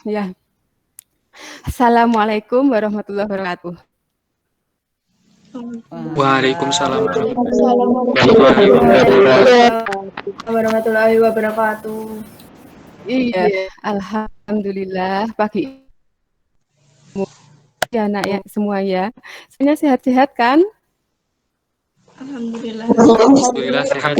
Ya. Assalamualaikum warahmatullahi wabarakatuh. Waalaikumsalam warahmatullahi wabarakatuh. Iya, alhamdulillah pagi ya anak ya semua ya. Semuanya sehat-sehat kan? Alhamdulillah. Alhamdulillah sehat.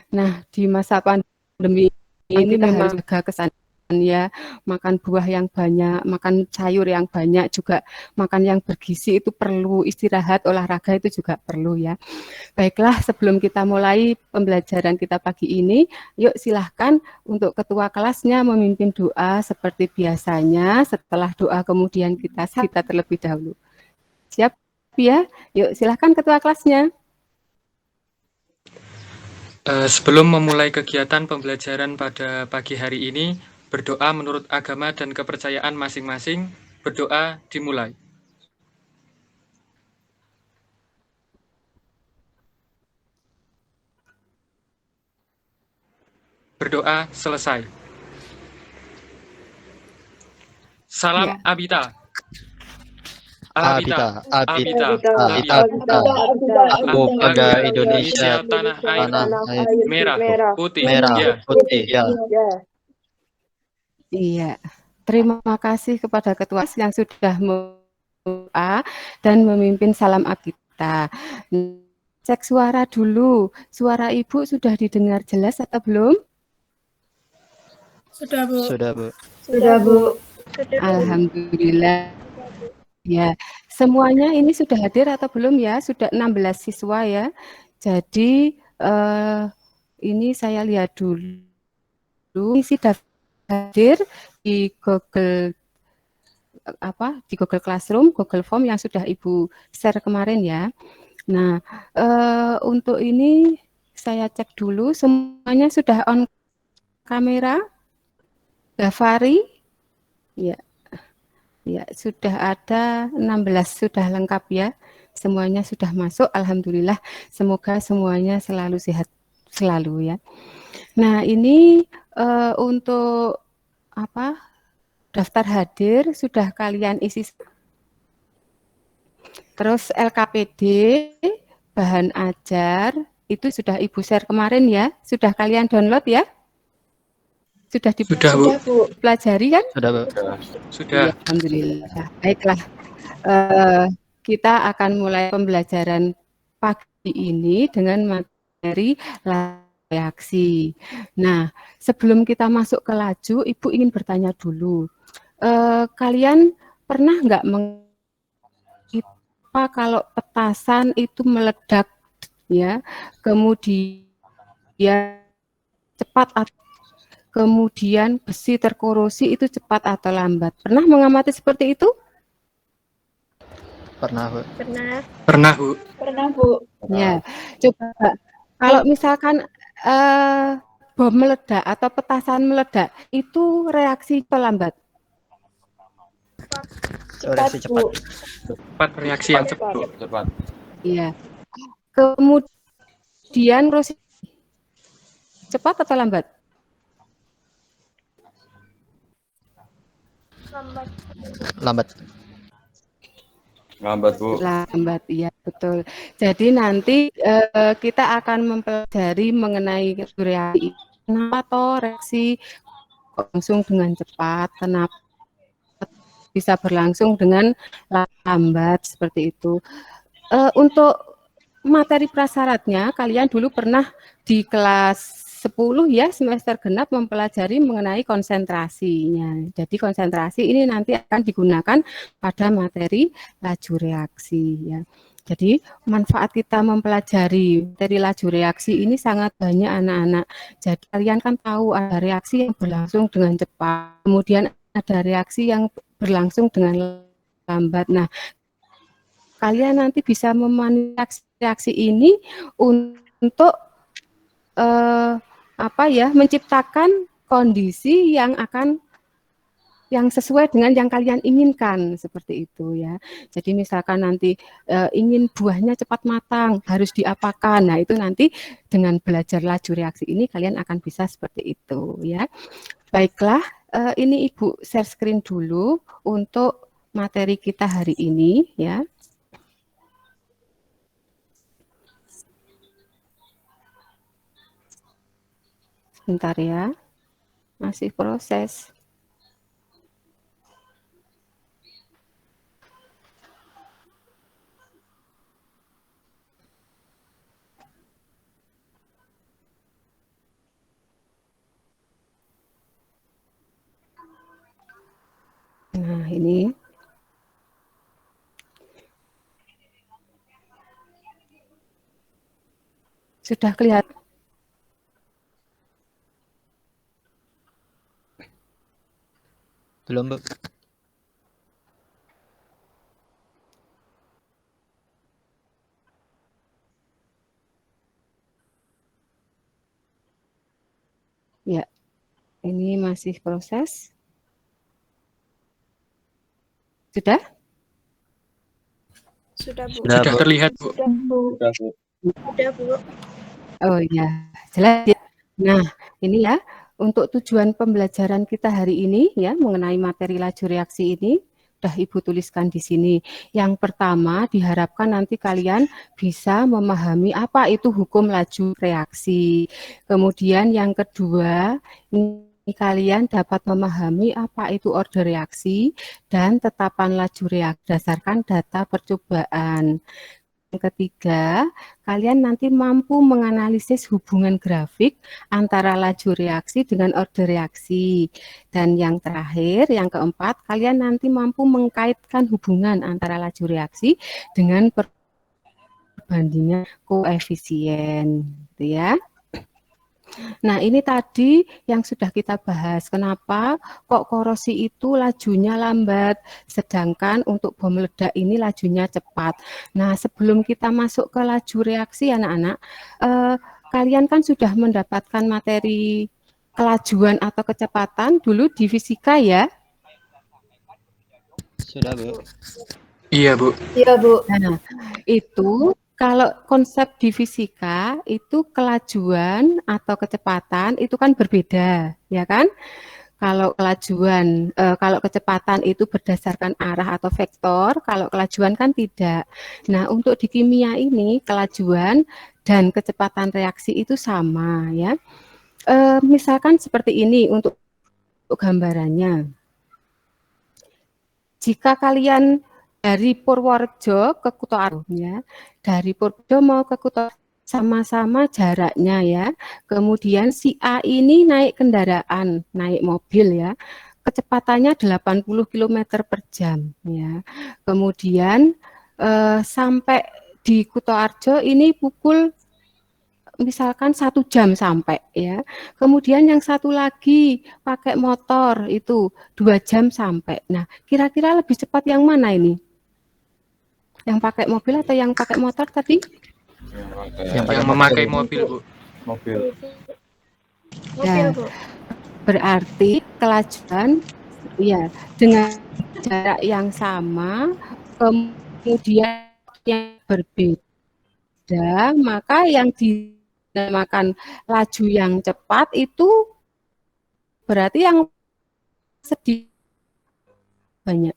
Nah, di masa pandemi ini Kita memang jaga kesehatan ya, makan buah yang banyak, makan sayur yang banyak, juga makan yang bergizi itu perlu, istirahat, olahraga itu juga perlu ya. Baiklah, sebelum kita mulai pembelajaran kita pagi ini, yuk silahkan untuk ketua kelasnya memimpin doa seperti biasanya. Setelah doa kemudian kita terlebih dahulu. Siap ya? Yuk silahkan ketua kelasnya. Sebelum memulai kegiatan pembelajaran pada pagi hari ini, berdoa menurut agama dan kepercayaan masing-masing. Berdoa dimulai. Berdoa selesai. Salam Ya. Abita. Abita, Aku bangga Indonesia, tanah air merah, putih, ya. Iya. Terima kasih kepada ketua yang sudah mendoa dan memimpin salam Abita. Cek suara dulu. Suara Ibu sudah didengar jelas atau belum? Sudah, Bu. Sudah, Bu. Alhamdulillah. Ya, semuanya ini sudah hadir atau belum ya? Sudah 16 siswa ya. Jadi ini saya lihat dulu isi daftar hadir di Google Classroom, Google Form yang sudah Ibu share kemarin ya. Nah, untuk ini saya cek dulu semuanya sudah on kamera. Dafari? Ya. Ya, sudah ada 16, sudah lengkap ya. Semuanya sudah masuk, alhamdulillah. Semoga semuanya selalu sehat selalu ya. Nah, ini untuk apa? Daftar hadir sudah kalian isi. Terus LKPD, bahan ajar, itu sudah Ibu share kemarin ya. Sudah kalian download ya? Sudah dipelajari kan? Sudah, Bu. Sudah. Ya, alhamdulillah. Baiklah. Kita akan mulai pembelajaran pagi ini dengan materi reaksi. Nah, sebelum kita masuk ke laju, Ibu ingin bertanya dulu. Kalian pernah nggak kalau petasan itu meledak ya, kemudian cepat atau kemudian besi terkorosi itu cepat atau lambat? Pernah mengamati seperti itu? Pernah, Bu. Pernah, Bu. Ya, coba kalau misalkan bom meledak atau petasan meledak, itu reaksi lambat? Reaksi cepat. Cepat, reaksi yang cepat. Iya. Kemudian cepat atau lambat? Lambat, Bu. Lambat, iya betul. Jadi nanti kita akan mempelajari mengenai reaksi. Kenapa toh reaksi langsung dengan cepat? Kenapa bisa berlangsung dengan lambat seperti itu? Untuk materi prasyaratnya, kalian dulu pernah di kelas 10 ya, semester genap mempelajari mengenai konsentrasinya. Jadi konsentrasi ini nanti akan digunakan pada materi laju reaksi ya. Jadi manfaat kita mempelajari materi laju reaksi ini sangat banyak anak-anak. Jadi kalian kan tahu ada reaksi yang berlangsung dengan cepat, kemudian ada reaksi yang berlangsung dengan lambat. Nah, kalian nanti bisa memanipulasi reaksi ini untuk menciptakan kondisi yang akan yang sesuai dengan yang kalian inginkan, seperti itu ya. Jadi misalkan nanti ingin buahnya cepat matang, harus diapakan. Nah, itu nanti dengan belajar laju reaksi ini kalian akan bisa seperti itu ya. Baiklah, ini Ibu share screen dulu untuk materi kita hari ini ya. Sebentar ya, masih proses. Nah, ini. Sudah kelihatan? Belum, Bu. Ya, ini masih proses. Sudah? Sudah, Bu. Sudah, Sudah Bu. terlihat, Bu. Sudah, Bu. Sudah, Bu. Sudah, Bu. Oh ya, jelas ya. Nah, ini ya, untuk tujuan pembelajaran kita hari ini ya, mengenai materi laju reaksi ini, sudah Ibu tuliskan di sini. Yang pertama, diharapkan nanti kalian bisa memahami apa itu hukum laju reaksi. Kemudian yang kedua, ini kalian dapat memahami apa itu order reaksi dan tetapan laju reaksi berdasarkan data percobaan. Yang ketiga, kalian nanti mampu menganalisis hubungan grafik antara laju reaksi dengan order reaksi. Dan yang terakhir, yang keempat, kalian nanti mampu mengkaitkan hubungan antara laju reaksi dengan perbandingan koefisien, gitu ya. Nah, ini tadi yang sudah kita bahas. Kenapa kok korosi itu lajunya lambat, sedangkan untuk bom meledak ini lajunya cepat. Nah, sebelum kita masuk ke laju reaksi, anak-anak, kalian kan sudah mendapatkan materi kelajuan atau kecepatan dulu di fisika ya? Sudah, Bu. Iya, Bu. Iya, Bu. Nah, itu kalau konsep di fisika itu kelajuan atau kecepatan itu kan berbeda, ya kan? Kalau kelajuan, kalau kecepatan itu berdasarkan arah atau vektor, kalau kelajuan kan tidak. Nah, untuk di kimia ini kelajuan dan kecepatan reaksi itu sama, ya. Misalkan seperti ini untuk gambarannya. Jika kalian dari Purworejo ke Kutoarjo, ya, dari Purworejo mau ke Kutoarjo sama-sama jaraknya ya. Kemudian si A ini naik kendaraan, naik mobil ya. Kecepatannya 80 km per jam ya. Kemudian sampai di Kutoarjo ini pukul misalkan 1 jam sampai ya. Kemudian yang satu lagi pakai motor itu 2 jam sampai. Nah, kira-kira lebih cepat yang mana ini? Yang pakai mobil atau yang pakai motor tadi? Yang memakai mobil, Bu. Mobil. Ya, berarti kelajuan ya dengan jarak yang sama, kemudian yang berbeda, maka yang dinamakan laju yang cepat itu berarti yang sedikit banyak.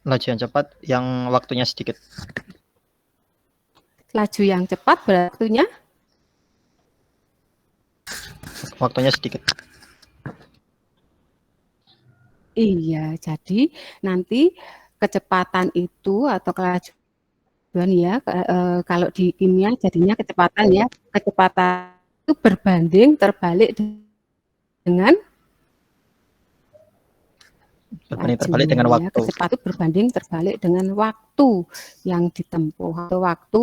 Laju yang cepat yang waktunya sedikit. Laju yang cepat waktunya? Waktunya sedikit. Iya, jadi nanti kecepatan itu atau kelajuan ya, kalau di kimia jadinya kecepatan ya, kecepatan itu berbanding terbalik dengan Terbalik dengan ya, waktu. kecepatan itu berbanding terbalik dengan waktu yang ditempuh atau waktu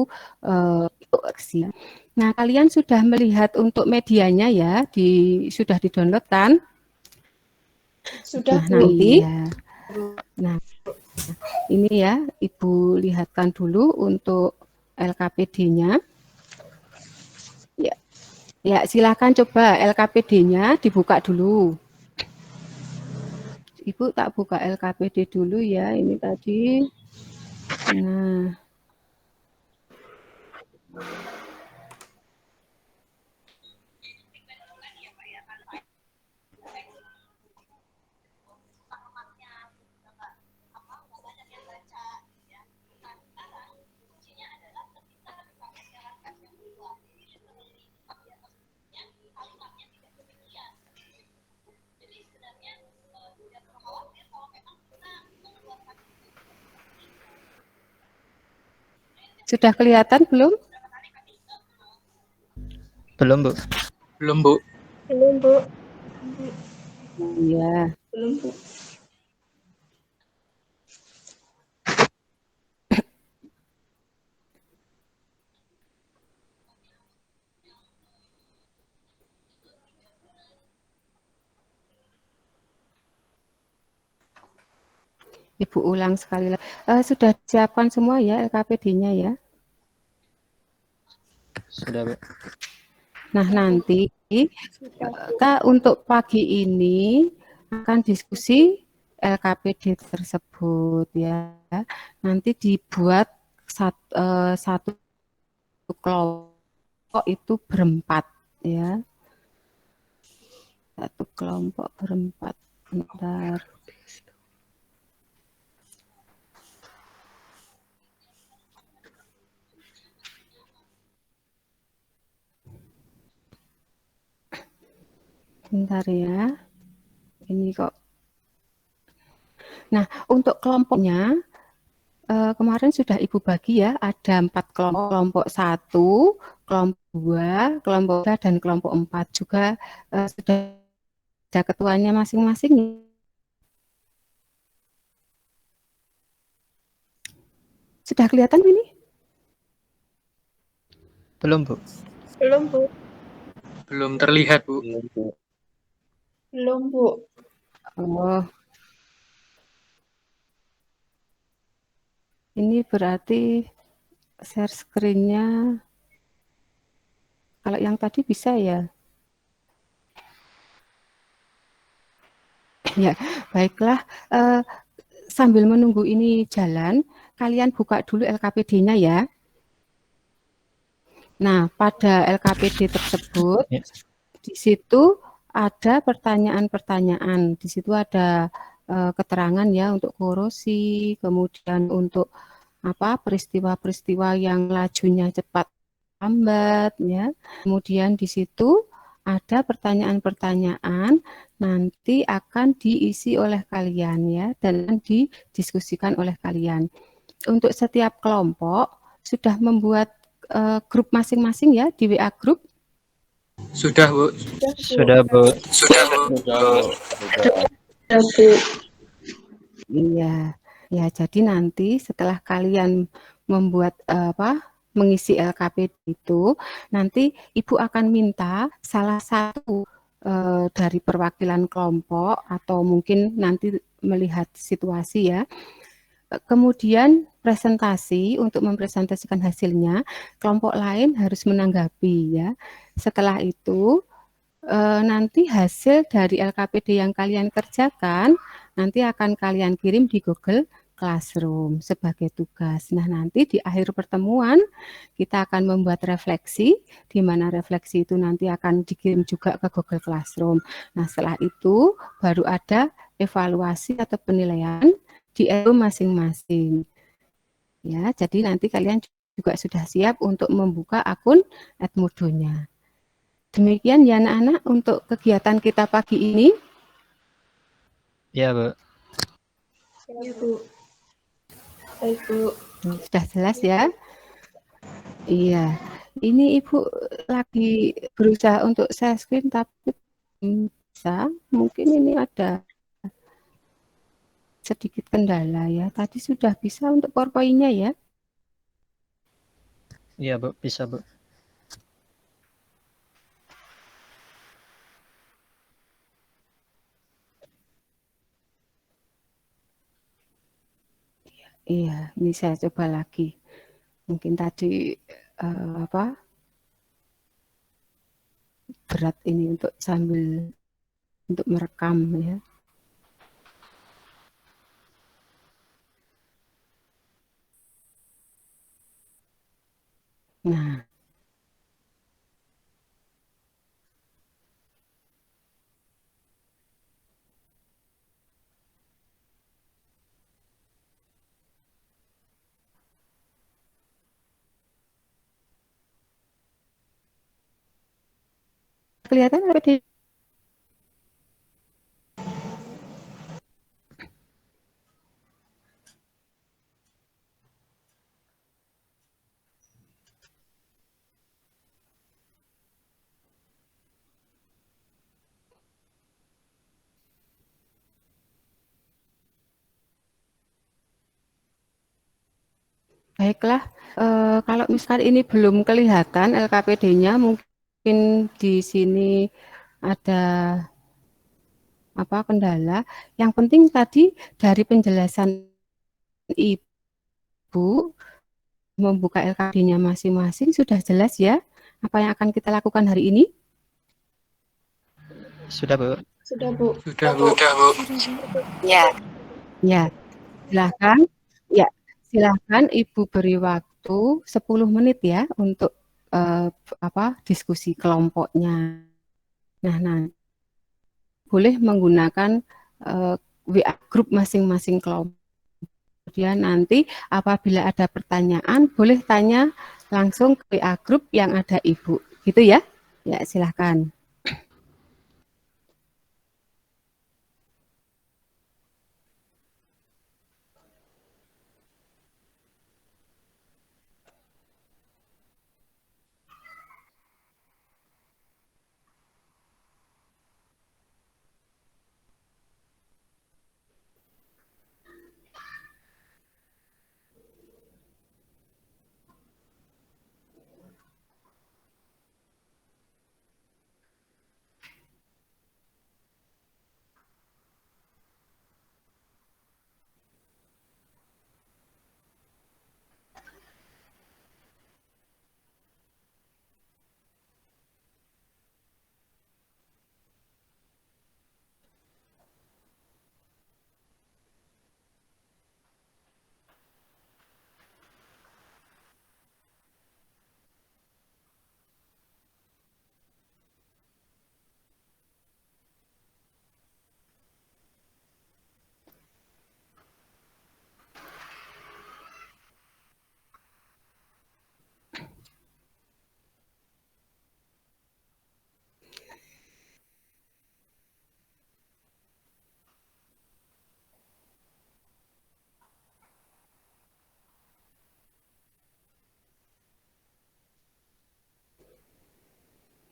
reaksi. Nah, kalian sudah melihat untuk medianya ya, sudah di-download kan? Sudah, nah, nanti ya. Nah, ini ya, Ibu lihatkan dulu untuk LKPD-nya. Ya, silakan coba LKPD-nya dibuka dulu. Ibu tak buka LKPD dulu ya, ini tadi. Nah, sudah kelihatan belum? Belum, Bu. Belum, Bu. Belum, Bu. Iya. Belum, Bu. Ibu ulang sekali lagi. Sudah disiapkan semua ya LKPD-nya ya? Sudah, Bu. Nah, nanti kita untuk pagi ini akan diskusi LKPD tersebut ya. Nanti dibuat satu kelompok itu berempat ya. Satu kelompok berempat. Bentar. Bentar ya. Ini kok. Nah, untuk kelompoknya kemarin sudah Ibu bagi ya, ada 4 kelompok, kelompok 1, kelompok 2, kelompok 3, dan kelompok 4 juga sudah ada ketuanya masing-masing. Sudah kelihatan ini? Belum, Bu. Belum, Bu. Belum terlihat, Bu. Belum, Bu. Oh, ini berarti share screen-nya. Kalau yang tadi bisa ya? Ya, baiklah. Sambil menunggu ini jalan, kalian buka dulu LKPD-nya ya. Nah, pada LKPD tersebut, Ya. di situ ada pertanyaan-pertanyaan. Di situ ada keterangan ya untuk korosi, kemudian untuk peristiwa-peristiwa yang lajunya cepat lambat ya. Kemudian di situ ada pertanyaan-pertanyaan nanti akan diisi oleh kalian ya dan didiskusikan oleh kalian. Untuk setiap kelompok sudah membuat grup masing-masing ya di WA grup. Sudah, Bu. Sudah, Bu. Sudah, Bu. Sudah, Bu. Iya, ya jadi nanti setelah kalian membuat mengisi LKPD itu, nanti Ibu akan minta salah satu dari perwakilan kelompok atau mungkin nanti melihat situasi ya. Kemudian presentasi untuk mempresentasikan hasilnya, kelompok lain harus menanggapi ya. Setelah itu nanti hasil dari LKPD yang kalian kerjakan nanti akan kalian kirim di Google Classroom sebagai tugas. Nah, nanti di akhir pertemuan kita akan membuat refleksi, di mana refleksi itu nanti akan dikirim juga ke Google Classroom. Nah, setelah itu baru ada evaluasi atau penilaian di EO masing-masing. Ya, jadi nanti kalian juga sudah siap untuk membuka akun Edmodo-nya. Demikian ya anak-anak untuk kegiatan kita pagi ini. Iya, Bu. Ya, Bu. Baik, Bu. Sudah jelas ya? Iya. Ini Ibu lagi berusaha untuk share screen tapi bisa. Mungkin ini ada sedikit kendala ya. Tadi sudah bisa untuk PowerPoint-nya ya. Iya, Bu. Bisa, Bu. Iya, ini saya coba lagi. Mungkin tadi berat ini untuk sambil untuk merekam ya. Nah, kelihatan apa di baiklah, kalau misalkan ini belum kelihatan LKPD-nya, mungkin di sini ada apa kendala. Yang penting tadi dari penjelasan Ibu membuka LKPD-nya masing-masing sudah jelas ya apa yang akan kita lakukan hari ini? Sudah, Bu. Sudah, Bu. Sudah, Bu. Ya. Ya, silahkan. Ya, silahkan Ibu beri waktu 10 menit ya untuk diskusi kelompoknya. Nah, boleh menggunakan WA grup masing-masing kelompok. Kemudian nanti apabila ada pertanyaan, boleh tanya langsung ke WA grup yang ada Ibu. Gitu ya? Ya, silahkan.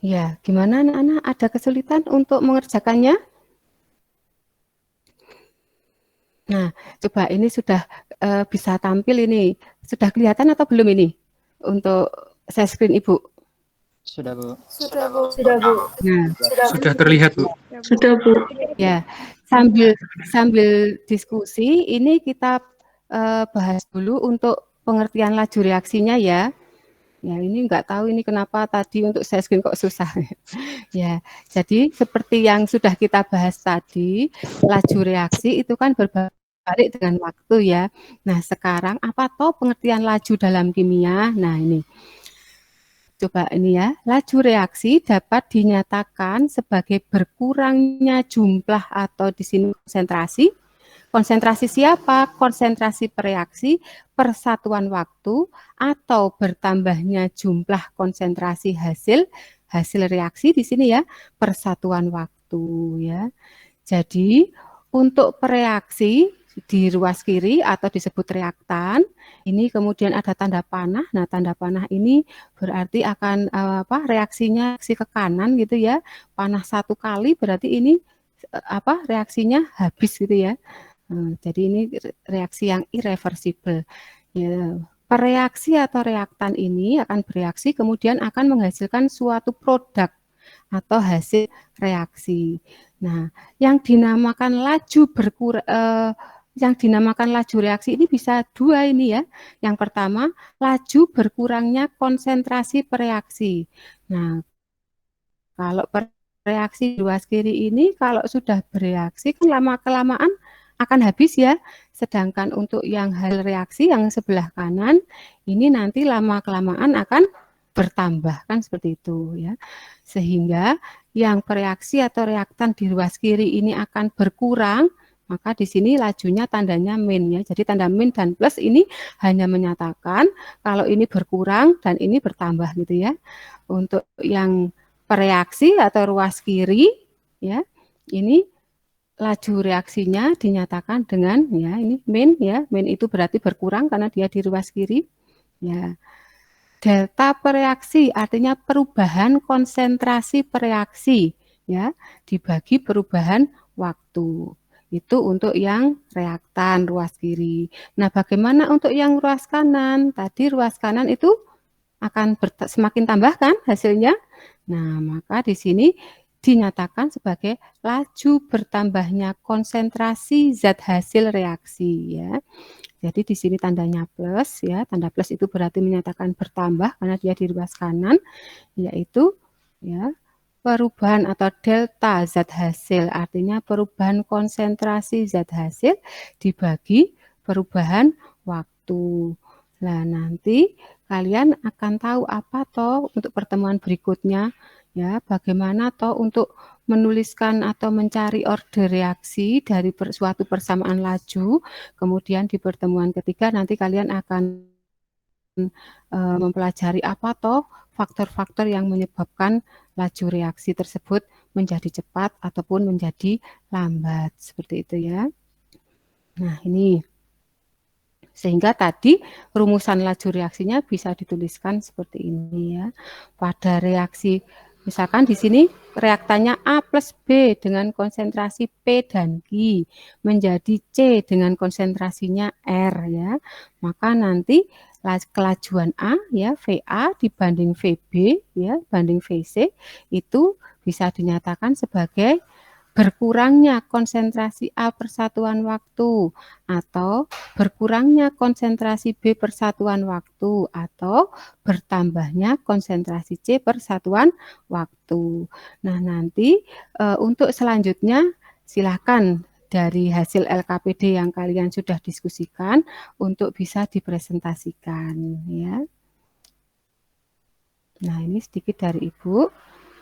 Ya, gimana anak-anak? Ada kesulitan untuk mengerjakannya? Nah, coba ini sudah bisa tampil ini. Sudah kelihatan atau belum ini? Untuk share screen Ibu. Sudah, Bu. Sudah, Bu. Sudah, Bu. Nah, Sudah terlihat, Bu. Sudah, Bu. ya, sambil diskusi, ini kita bahas dulu untuk pengertian laju reaksinya ya. Ya, ini nggak tahu ini kenapa tadi untuk share screen kok susah. Ya, jadi seperti yang sudah kita bahas tadi, laju reaksi itu kan berbalik dengan waktu ya. Nah, sekarang apa toh pengertian laju dalam kimia? Nah, ini. Coba ini ya, laju reaksi dapat dinyatakan sebagai berkurangnya jumlah atau di sini konsentrasi. Konsentrasi siapa? Konsentrasi pereaksi, persatuan waktu, atau bertambahnya jumlah konsentrasi hasil reaksi di sini ya, persatuan waktu ya. Jadi untuk pereaksi di ruas kiri atau disebut reaktan, ini kemudian ada tanda panah. Nah, tanda panah ini berarti akan reaksinya reaksi ke kanan gitu ya. Panah 1 kali berarti ini reaksinya habis gitu ya. Jadi ini reaksi yang irreversible. Ya, pereaksi atau reaktan ini akan bereaksi kemudian akan menghasilkan suatu produk atau hasil reaksi. Nah, yang dinamakan laju reaksi ini bisa dua ini ya. Yang pertama, laju berkurangnya konsentrasi pereaksi. Nah, kalau reaksi di ruas kiri ini kalau sudah bereaksi kan lama-kelamaan akan habis ya. Sedangkan untuk yang hal reaksi yang sebelah kanan ini nanti lama-kelamaan akan bertambah kan seperti itu ya. Sehingga yang bereaksi atau reaktan di ruas kiri ini akan berkurang, maka di sini lajunya tandanya min ya. Jadi tanda min dan plus ini hanya menyatakan kalau ini berkurang dan ini bertambah gitu ya. Untuk yang bereaksi atau ruas kiri ya, ini laju reaksinya dinyatakan dengan ya ini min ya. Min itu berarti berkurang karena dia di ruas kiri. Ya. Delta pereaksi artinya perubahan konsentrasi pereaksi ya dibagi perubahan waktu. Itu untuk yang reaktan ruas kiri. Nah, bagaimana untuk yang ruas kanan? Tadi ruas kanan itu akan semakin tambah kan hasilnya. Nah, maka di sini dinyatakan sebagai laju bertambahnya konsentrasi zat hasil reaksi ya. Jadi di sini tandanya plus ya, tanda plus itu berarti menyatakan bertambah karena dia di ruas kanan, yaitu ya perubahan atau delta zat hasil, artinya perubahan konsentrasi zat hasil dibagi perubahan waktu. Nah, nanti kalian akan tahu apa toh untuk pertemuan berikutnya ya, bagaimana toh untuk menuliskan atau mencari order reaksi dari suatu persamaan laju. Kemudian di pertemuan ketiga nanti kalian akan mempelajari apa toh faktor-faktor yang menyebabkan laju reaksi tersebut menjadi cepat ataupun menjadi lambat. Seperti itu ya. Nah, ini. Sehingga tadi rumusan laju reaksinya bisa dituliskan seperti ini ya. Pada reaksi misalkan di sini reaktannya A plus B dengan konsentrasi P dan Q menjadi C dengan konsentrasinya R ya. Maka nanti kelajuan A ya VA dibanding VB ya banding VC itu bisa dinyatakan sebagai berkurangnya konsentrasi A persatuan waktu atau berkurangnya konsentrasi B persatuan waktu atau bertambahnya konsentrasi C persatuan waktu. Nah, nanti untuk selanjutnya silakan dari hasil LKPD yang kalian sudah diskusikan untuk bisa dipresentasikan ya. Nah, ini sedikit dari Ibu.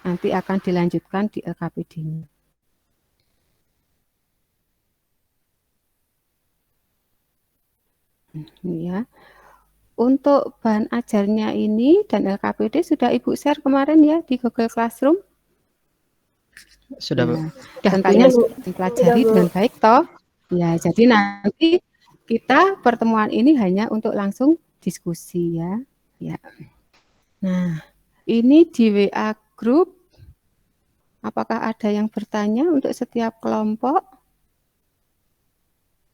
Nanti akan dilanjutkan di LKPD-nya. Ya. Untuk bahan ajarnya ini dan LKPD sudah Ibu share kemarin ya di Google Classroom. Sudah, Bu. Tentunya sudah dipelajari dengan baik toh. Ya, jadi nanti kita pertemuan ini hanya untuk langsung diskusi ya. Ya. Nah, ini di WA group. Apakah ada yang bertanya untuk setiap kelompok?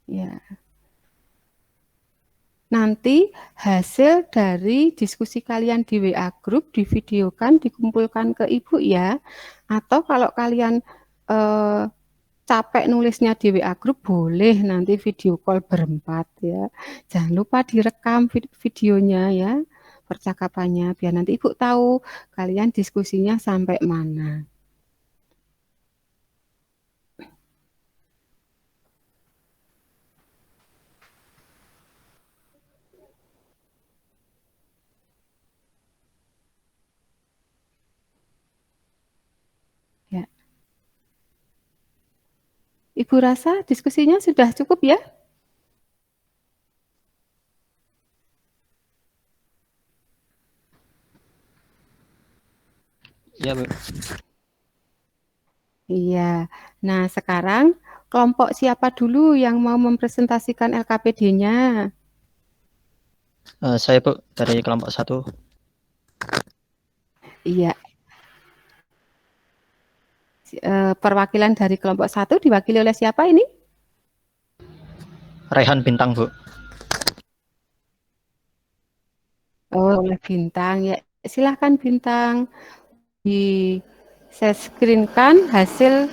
Ya. Nanti hasil dari diskusi kalian di WA group divideokan, dikumpulkan ke Ibu ya. Atau kalau kalian capek nulisnya di WA group, boleh nanti video call berempat ya. Jangan lupa direkam videonya ya, percakapannya, biar nanti Ibu tahu kalian diskusinya sampai mana. Ya. Ibu rasa diskusinya sudah cukup ya? Iya, Bu. Iya. Nah, sekarang kelompok siapa dulu yang mau mempresentasikan LKPD-nya? Saya, Bu, dari kelompok 1. Iya. Perwakilan dari kelompok 1 diwakili oleh siapa ini? Raihan Bintang, Bu. Oh, oleh Bintang ya. Silahkan Bintang di saya screenkan hasil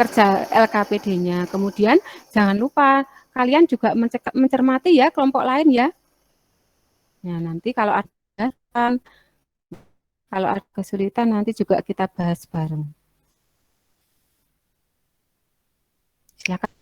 kerja LKPD-nya. Kemudian jangan lupa kalian juga mencermati ya kelompok lain ya. Nah, nanti kalau ada kesulitan nanti juga kita bahas bareng. Silakan.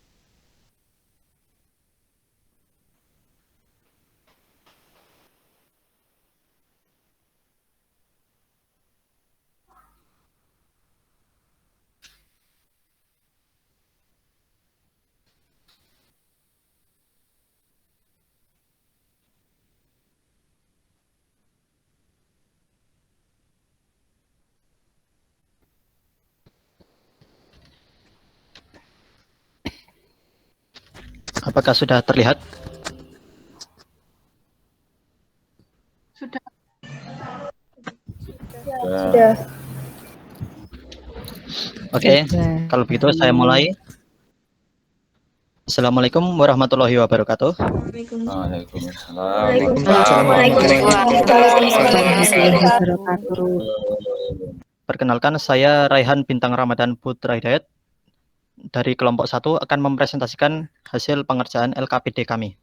Apakah sudah terlihat? Sudah. Oke, Sudah. kalau begitu saya mulai. Assalamualaikum warahmatullahi wabarakatuh. Perkenalkan, saya Raihan Bintang Ramadan Putra Hidayat dari kelompok 1 akan mempresentasikan hasil pengerjaan LKPD kami.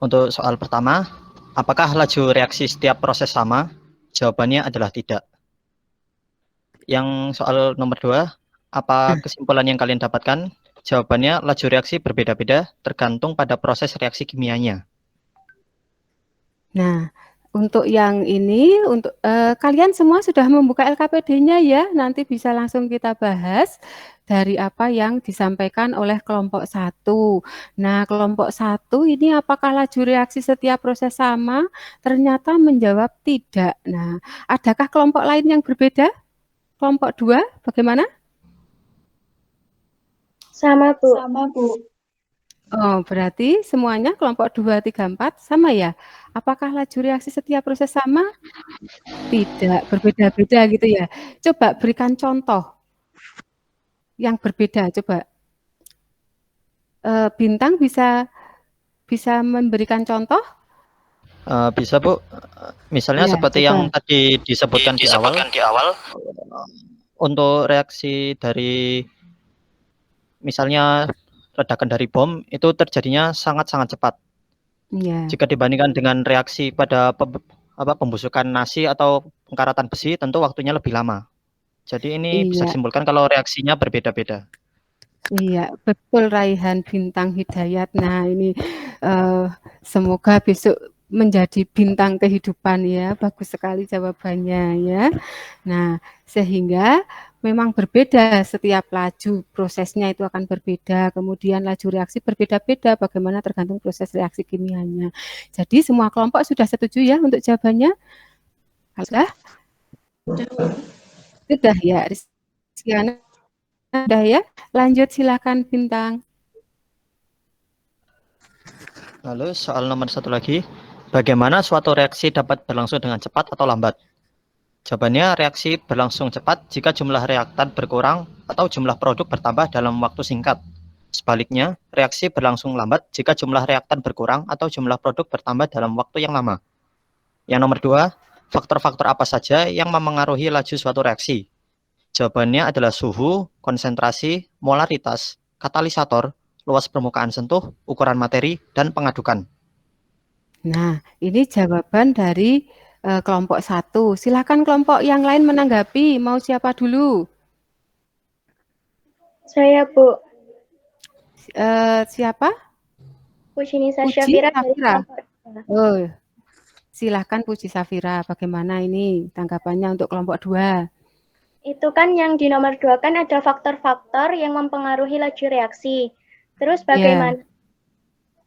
Untuk soal pertama, apakah laju reaksi setiap proses sama? Jawabannya adalah tidak. Yang soal nomor 2, apa kesimpulan yang kalian dapatkan? Jawabannya laju reaksi berbeda-beda tergantung pada proses reaksi kimianya. Nah, untuk yang ini, untuk kalian semua sudah membuka LKPD-nya ya, nanti bisa langsung kita bahas dari apa yang disampaikan oleh kelompok 1. Nah, kelompok 1 ini apakah laju reaksi setiap proses sama? Ternyata menjawab tidak. Nah, adakah kelompok lain yang berbeda? Kelompok 2, bagaimana? Sama, Bu. Sama, Bu. Oh, berarti semuanya kelompok 2, 3, 4 sama ya? Apakah laju reaksi setiap proses sama? Tidak, berbeda-beda gitu ya. Coba berikan contoh yang berbeda, coba. Bintang bisa memberikan contoh? Bisa, Bu. Misalnya Ya, seperti coba. yang tadi disebutkan di awal, untuk reaksi dari misalnya ledakan dari bom itu terjadinya sangat-sangat cepat. Ya. Jika dibandingkan dengan reaksi pada pembusukan nasi atau pengkaratan besi, tentu waktunya lebih lama. Jadi ini bisa Iya. disimpulkan kalau reaksinya berbeda-beda. Iya, betul Raihan Bintang Hidayat. Nah, ini semoga besok menjadi bintang kehidupan ya. Bagus sekali jawabannya ya. Nah, sehingga memang berbeda setiap laju, prosesnya itu akan berbeda. Kemudian laju reaksi berbeda-beda, bagaimana tergantung proses reaksi kimianya. Jadi semua kelompok sudah setuju ya untuk jawabannya? Sudah? Sudah ya, Rizkyana. Sudah ya, lanjut silakan Bintang. Lalu soal nomor 1 lagi, bagaimana suatu reaksi dapat berlangsung dengan cepat atau lambat? Jawabannya, reaksi berlangsung cepat jika jumlah reaktan berkurang atau jumlah produk bertambah dalam waktu singkat. Sebaliknya, reaksi berlangsung lambat jika jumlah reaktan berkurang atau jumlah produk bertambah dalam waktu yang lama. Yang nomor 2, faktor-faktor apa saja yang memengaruhi laju suatu reaksi? Jawabannya adalah suhu, konsentrasi, molaritas, katalisator, luas permukaan sentuh, ukuran materi, dan pengadukan. Nah, ini jawaban dari kelompok 1. Silakan kelompok yang lain menanggapi. Mau siapa dulu? Saya, Bu. Siapa? Puji Safira. Safira. Oh, silahkan Puji Safira. Bagaimana ini tanggapannya untuk kelompok 2? Itu kan yang di nomor 2 kan ada faktor-faktor yang mempengaruhi laju reaksi. Terus bagaimana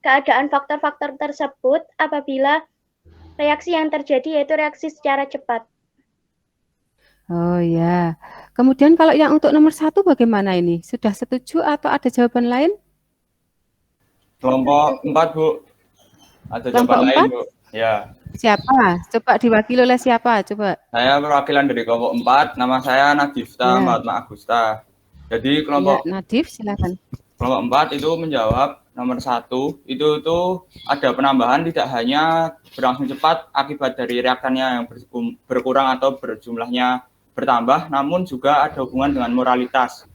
keadaan faktor-faktor tersebut apabila reaksi yang terjadi yaitu reaksi secara cepat? Oh ya. Kemudian kalau yang untuk nomor 1 bagaimana ini? Sudah setuju atau ada jawaban lain? Kelompok 4, Bu. Ada jawaban lain, Bu. Ya. Siapa? Coba diwakili oleh siapa? Coba. Saya perwakilan dari kelompok 4. Nama saya Nadifta Mahatma Agusta. Jadi kelompok Nadif, silakan. Kelompok 4 itu menjawab nomor 1. Itu ada penambahan tidak hanya berlangsung cepat akibat dari reaktannya yang berkurang atau berjumlahnya bertambah, namun juga ada hubungan dengan moralitas.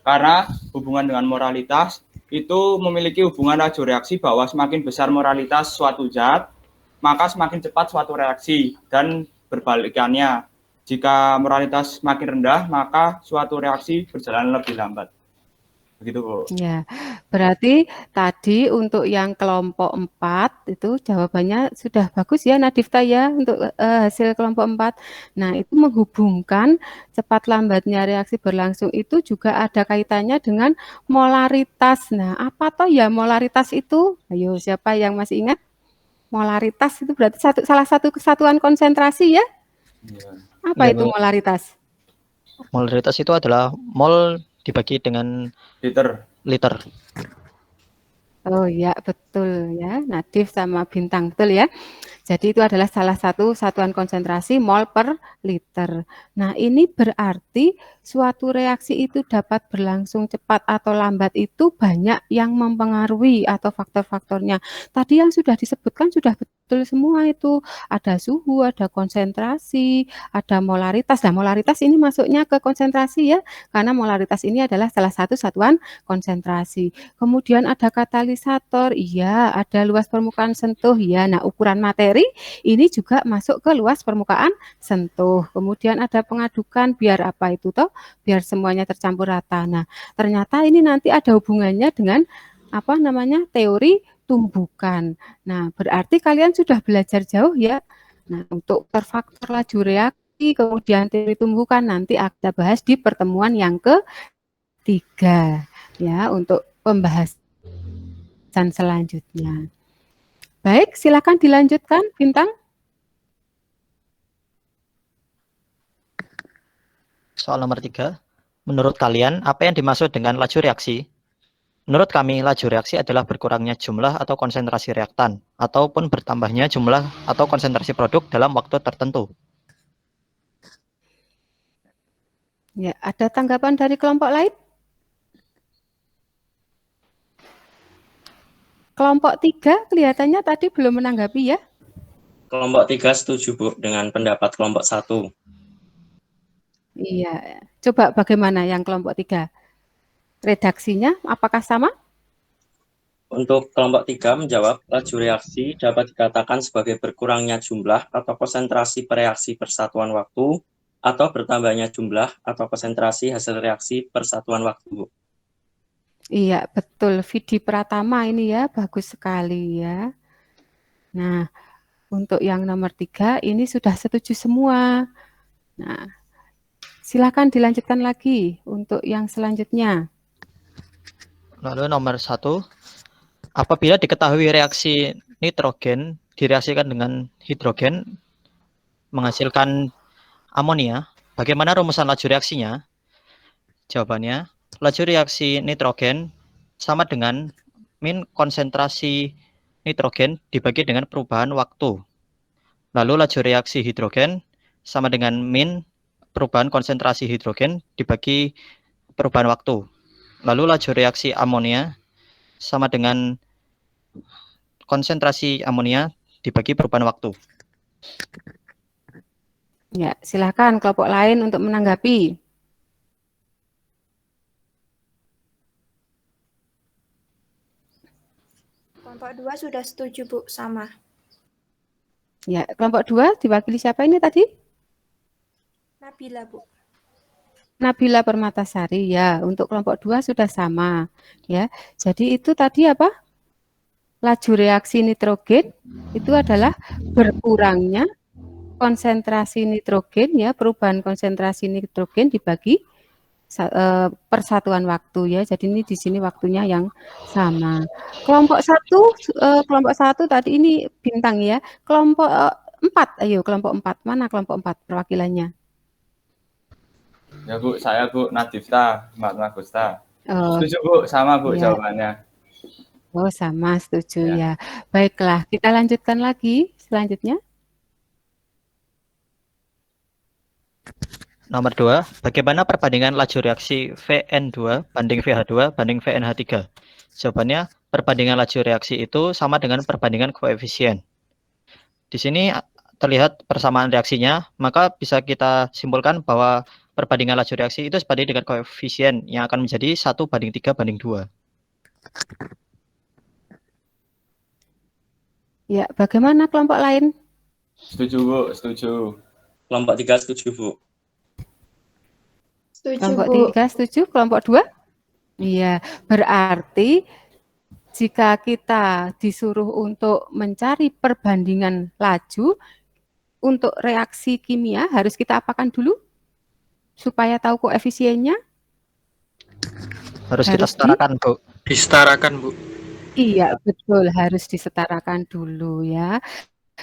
Karena hubungan dengan moralitas itu memiliki hubungan laju reaksi bahwa semakin besar moralitas suatu zat, maka semakin cepat suatu reaksi, dan berbalikannya. Jika moralitas semakin rendah, maka suatu reaksi berjalan lebih lambat. Begitu, Bu. Ya, berarti tadi untuk yang kelompok 4 itu jawabannya sudah bagus ya Nadifta ya untuk hasil kelompok 4. Nah, itu menghubungkan cepat lambatnya reaksi berlangsung itu juga ada kaitannya dengan molaritas. Nah, apa toh ya molaritas itu? Ayo, siapa yang masih ingat? Molaritas itu berarti salah satu kesatuan konsentrasi ya? Apa itu molaritas? Molaritas itu adalah mol dibagi dengan Liter. liter. Oh ya, betul ya. Nadif sama Bintang, betul ya. Jadi itu adalah salah satu satuan konsentrasi mol per liter. Nah, ini berarti suatu reaksi itu dapat berlangsung cepat atau lambat itu banyak yang mempengaruhi atau faktor-faktornya. Tadi yang sudah disebutkan sudah betul semua itu. Ada suhu, ada konsentrasi, ada molaritas. Nah, molaritas ini masuknya ke konsentrasi ya, karena molaritas ini adalah salah satu satuan konsentrasi. Kemudian ada katalisator, iya, ada luas permukaan sentuh, ya. Nah, ukuran materi ini juga masuk ke luas permukaan sentuh. Kemudian ada pengadukan, biar apa itu toh? Biar semuanya tercampur rata. Nah, ternyata ini nanti ada hubungannya dengan apa namanya? Teori tumbukan. Nah, berarti kalian sudah belajar jauh ya. Nah, untuk faktor laju reaksi, kemudian teori tumbukan nanti kita bahas di pertemuan yang ketiga ya, untuk pembahasan selanjutnya. Baik, silakan dilanjutkan, Bintang. Soal nomor 3. Menurut kalian, apa yang dimaksud dengan laju reaksi? Menurut kami, laju reaksi adalah berkurangnya jumlah atau konsentrasi reaktan, ataupun bertambahnya jumlah atau konsentrasi produk dalam waktu tertentu. Ya, ada tanggapan dari kelompok lain? Kelompok 3 kelihatannya tadi belum menanggapi ya. Kelompok 3 setuju, Bu, dengan pendapat kelompok 1. Iya, coba bagaimana yang kelompok 3? Redaksinya apakah sama? Untuk kelompok 3 menjawab, laju reaksi dapat dikatakan sebagai berkurangnya jumlah atau konsentrasi reaksi per satuan waktu, atau bertambahnya jumlah atau konsentrasi hasil reaksi per satuan waktu, Bu. Iya, betul. Vidi Pratama ini ya, bagus sekali ya. Nah, untuk yang nomor 3 ini sudah setuju semua. Nah, silakan dilanjutkan lagi untuk yang selanjutnya. Lalu nomor 1. Apabila diketahui reaksi nitrogen direaksikan dengan hidrogen menghasilkan amonia, bagaimana rumusan laju reaksinya? Jawabannya, laju reaksi nitrogen sama dengan min konsentrasi nitrogen dibagi dengan perubahan waktu. Lalu laju reaksi hidrogen sama dengan min perubahan konsentrasi hidrogen dibagi perubahan waktu. Lalu laju reaksi amonia sama dengan konsentrasi amonia dibagi perubahan waktu. Ya, silakan kelompok lain untuk menanggapi. Kelompok 2 sudah setuju, Bu, sama. Ya, kelompok 2 diwakili siapa ini tadi? Nabila, Bu. Nabila Permatasari ya. Untuk kelompok 2 sudah sama ya. Jadi itu tadi apa? Laju reaksi nitrogen itu adalah berkurangnya konsentrasi nitrogen ya, perubahan konsentrasi nitrogen dibagi persatuan waktu ya. Jadi ini di sini waktunya yang sama. Kelompok 1 tadi ini Bintang ya. Kelompok 4, ayo kelompok 4. Mana kelompok 4 perwakilannya? Ya Bu, saya Bu Nadifta, Mbak Magusta. Oh, Setuju Bu, sama Bu ya. jawabannya. Oh, sama setuju Ya. ya. Baiklah, kita lanjutkan lagi selanjutnya. Nomor 2, bagaimana perbandingan laju reaksi Vn2 banding VH2 banding VnH3? Jawabannya, perbandingan laju reaksi itu sama dengan perbandingan koefisien. Di sini terlihat persamaan reaksinya, maka bisa kita simpulkan bahwa perbandingan laju reaksi itu sebanding dengan koefisien yang akan menjadi 1:3:2. Ya, bagaimana kelompok lain? Setuju Bu, setuju. Kelompok 3 setuju, Bu. Setuju, Kelompok Bu. 3 setuju, kelompok 2? Iya, berarti jika kita disuruh untuk mencari perbandingan laju untuk reaksi kimia, harus kita apakan dulu? Supaya tahu koefisiennya? Harus kita Harus setarakan, Bu. Disetarakan, Bu. Iya, betul, harus disetarakan dulu ya.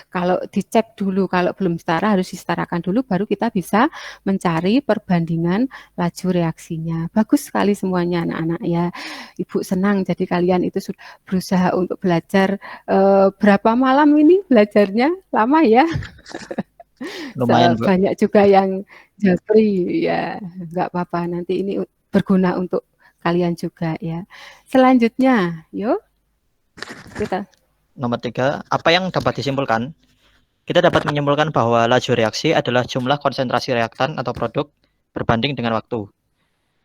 Kalau dicek dulu, kalau belum setara harus disetarakan dulu, baru kita bisa mencari perbandingan laju reaksinya. Bagus sekali semuanya anak-anak ya. Ibu senang jadi kalian itu sudah berusaha untuk belajar. Berapa malam ini belajarnya? Lama ya? Lumayan, Bu. Banyak juga yang japri ya, nggak apa-apa. Nanti ini berguna untuk kalian juga ya. Selanjutnya, yuk kita. Nomor 3, apa yang dapat disimpulkan? Kita dapat menyimpulkan bahwa laju reaksi adalah jumlah konsentrasi reaktan atau produk berbanding dengan waktu.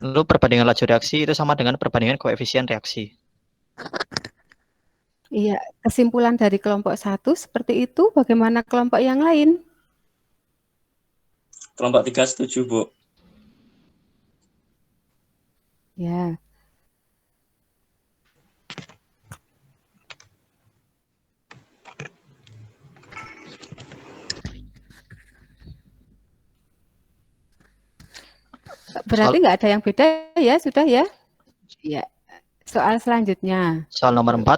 Lalu perbandingan laju reaksi itu sama dengan perbandingan koefisien reaksi. Iya, kesimpulan dari kelompok 1 seperti itu. Bagaimana kelompok yang lain? Kelompok 3 setuju, Bu. Ya. Berarti nggak ada yang beda ya, sudah ya? Ya. Soal selanjutnya. Soal nomor 4,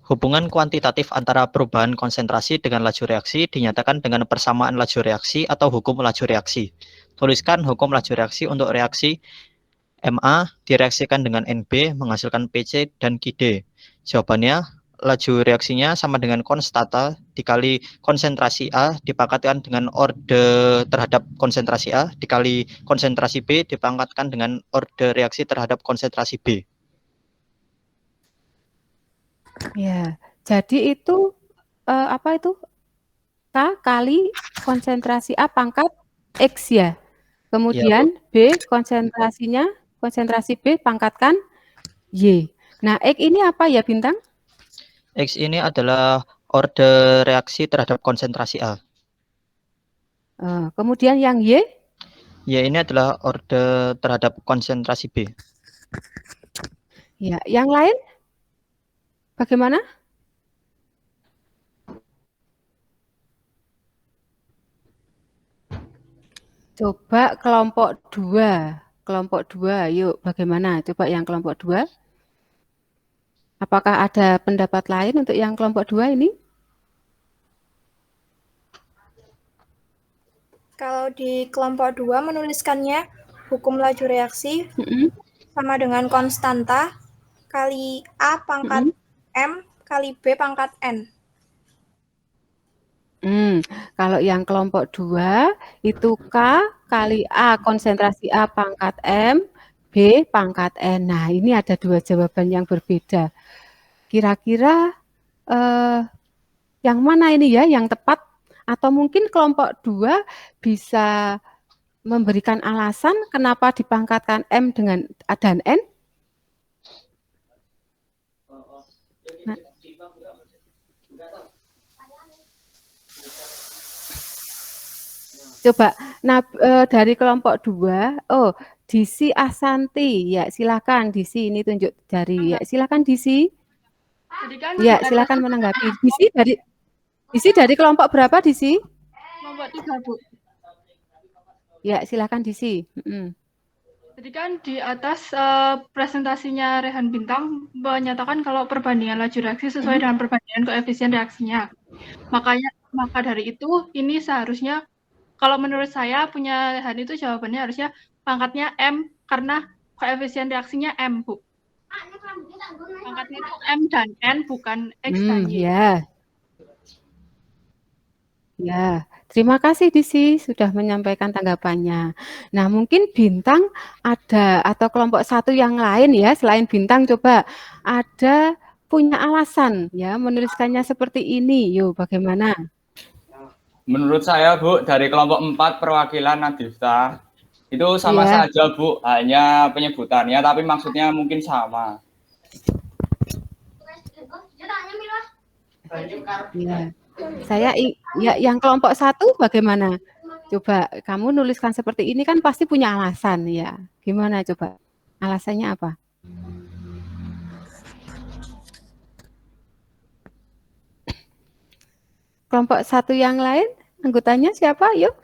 hubungan kuantitatif antara perubahan konsentrasi dengan laju reaksi dinyatakan dengan persamaan laju reaksi atau hukum laju reaksi. Tuliskan hukum laju reaksi untuk reaksi MA direaksikan dengan NB menghasilkan PC dan QD. Jawabannya, laju reaksinya sama dengan konstanta dikali konsentrasi A dipangkatkan dengan orde terhadap konsentrasi A dikali konsentrasi B dipangkatkan dengan orde reaksi terhadap konsentrasi B. Ya, jadi itu apa itu? K kali konsentrasi A pangkat X ya. Kemudian B konsentrasi B pangkatkan Y. Nah, X ini apa ya, Bintang? X ini adalah orde reaksi terhadap konsentrasi A. Kemudian yang Y? Y ini adalah orde terhadap konsentrasi B. Ya, yang lain? Bagaimana? Coba kelompok 2. Kelompok 2, yuk bagaimana? Coba yang kelompok 2. Apakah ada pendapat lain untuk yang kelompok 2 ini? Kalau di kelompok 2 menuliskannya hukum laju reaksi sama dengan konstanta kali A pangkat M kali B pangkat N. Kalau yang kelompok 2 itu K kali A konsentrasi A pangkat M, B pangkat N. Nah, ini ada 2 jawaban yang berbeda. Kira-kira yang mana ini ya yang tepat? Atau mungkin kelompok 2 bisa memberikan alasan kenapa dipangkatkan M dengan A dan N? Nah, coba, dari kelompok 2, Disi Asanti, ya silakan Disi, ini tunjuk jari, ya silakan Disi. Ya silakan menanggapi. Disi dari kelompok berapa Disi? Kelompok 3, Bu. Ya silakan Disi. Jadi kan di atas presentasinya Rehan Bintang menyatakan kalau perbandingan laju reaksi sesuai dengan perbandingan koefisien reaksinya. Maka dari itu ini seharusnya kalau menurut saya punya Rehan itu jawabannya harusnya pangkatnya M karena koefisien reaksinya M, Bu. Pangkatnya itu M dan N bukan X dan Y. Ya, terima kasih Disi sudah menyampaikan tanggapannya. Nah, mungkin Bintang ada atau kelompok 1 yang lain ya, selain Bintang coba ada punya alasan ya menuliskannya seperti ini. Yuk, bagaimana? Menurut saya, Bu, dari kelompok 4 perwakilan Nadifta itu sama saja, Bu, hanya penyebutannya tapi maksudnya mungkin sama. Ya. Saya yang kelompok 1 bagaimana? Coba kamu nuliskan seperti ini kan pasti punya alasan ya. Gimana coba? Alasannya apa? Kelompok 1 yang lain, anggotanya siapa? Yuk.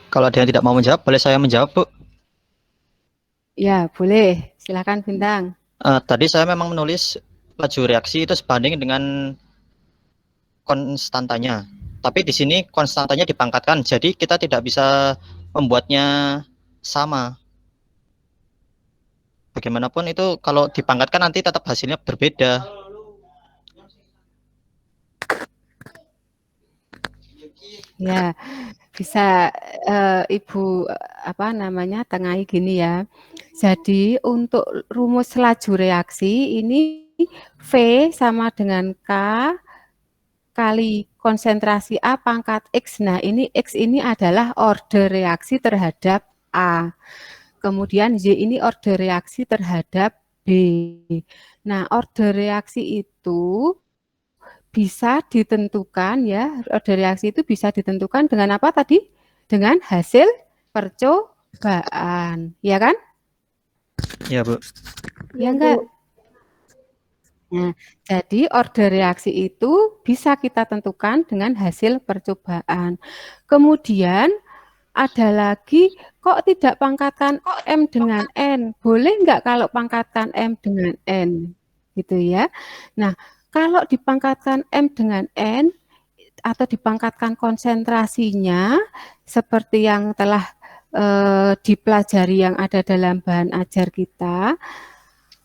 Kalau ada yang tidak mau menjawab, boleh saya menjawab, Bu? Ya, boleh. Silakan Bintang. Tadi saya memang menulis laju reaksi itu sebanding dengan konstantanya. Tapi di sini konstantanya dipangkatkan, jadi kita tidak bisa membuatnya sama. Bagaimanapun itu kalau dipangkatkan nanti tetap hasilnya berbeda. Ya, bisa Ibu tengahi gini ya. Jadi untuk rumus laju reaksi ini V sama dengan K kali konsentrasi A pangkat X. Nah, ini X ini adalah order reaksi terhadap A. Kemudian Y ini order reaksi terhadap B. Nah, order reaksi itu bisa ditentukan ya, order reaksi itu bisa ditentukan dengan apa tadi? Dengan hasil percobaan, ya kan? Ya, Bu. Ya enggak? Nah, jadi order reaksi itu bisa kita tentukan dengan hasil percobaan. Kemudian ada lagi, kok tidak pangkatkan M dengan N? Boleh enggak kalau pangkatkan M dengan N? Gitu ya. Nah, kalau dipangkatkan M dengan N atau dipangkatkan konsentrasinya seperti yang telah dipelajari yang ada dalam bahan ajar kita,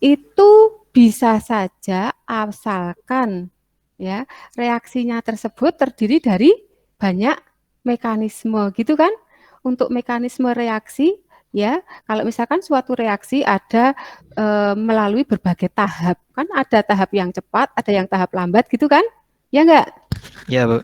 itu bisa saja asalkan ya reaksinya tersebut terdiri dari banyak mekanisme gitu kan. Untuk mekanisme reaksi ya, kalau misalkan suatu reaksi ada melalui berbagai tahap, kan ada tahap yang cepat, ada yang tahap lambat gitu kan? Ya enggak? Ya, Bu.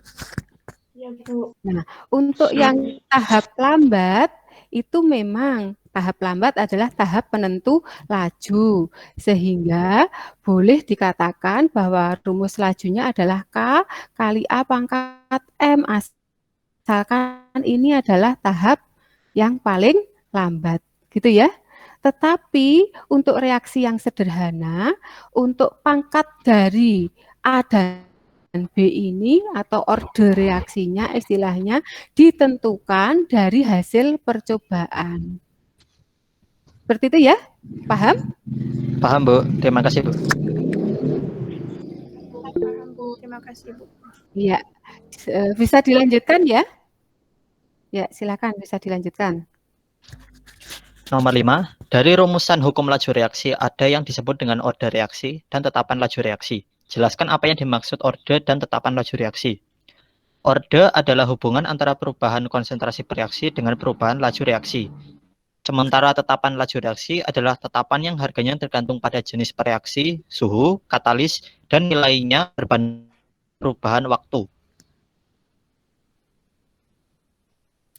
Ya, Bu. Nah, untuk yang tahap lambat itu memang tahap lambat adalah tahap penentu laju, sehingga boleh dikatakan bahwa rumus lajunya adalah K kali A pangkat M, asalkan ini adalah tahap yang paling lambat, gitu ya. Tetapi untuk reaksi yang sederhana, untuk pangkat dari A dan B ini atau order reaksinya istilahnya ditentukan dari hasil percobaan. Seperti itu ya? Paham? Paham, Bu. Terima kasih, Bu. Paham, Bu. Terima kasih, Bu. Iya. Bisa dilanjutkan ya? Ya, silakan bisa dilanjutkan. Nomor 5, dari rumusan hukum laju reaksi ada yang disebut dengan order reaksi dan tetapan laju reaksi. Jelaskan apa yang dimaksud order dan tetapan laju reaksi. Order adalah hubungan antara perubahan konsentrasi reaksi dengan perubahan laju reaksi. Sementara tetapan laju reaksi adalah tetapan yang harganya tergantung pada jenis reaksi, suhu, katalis, dan nilainya berbanding perubahan waktu.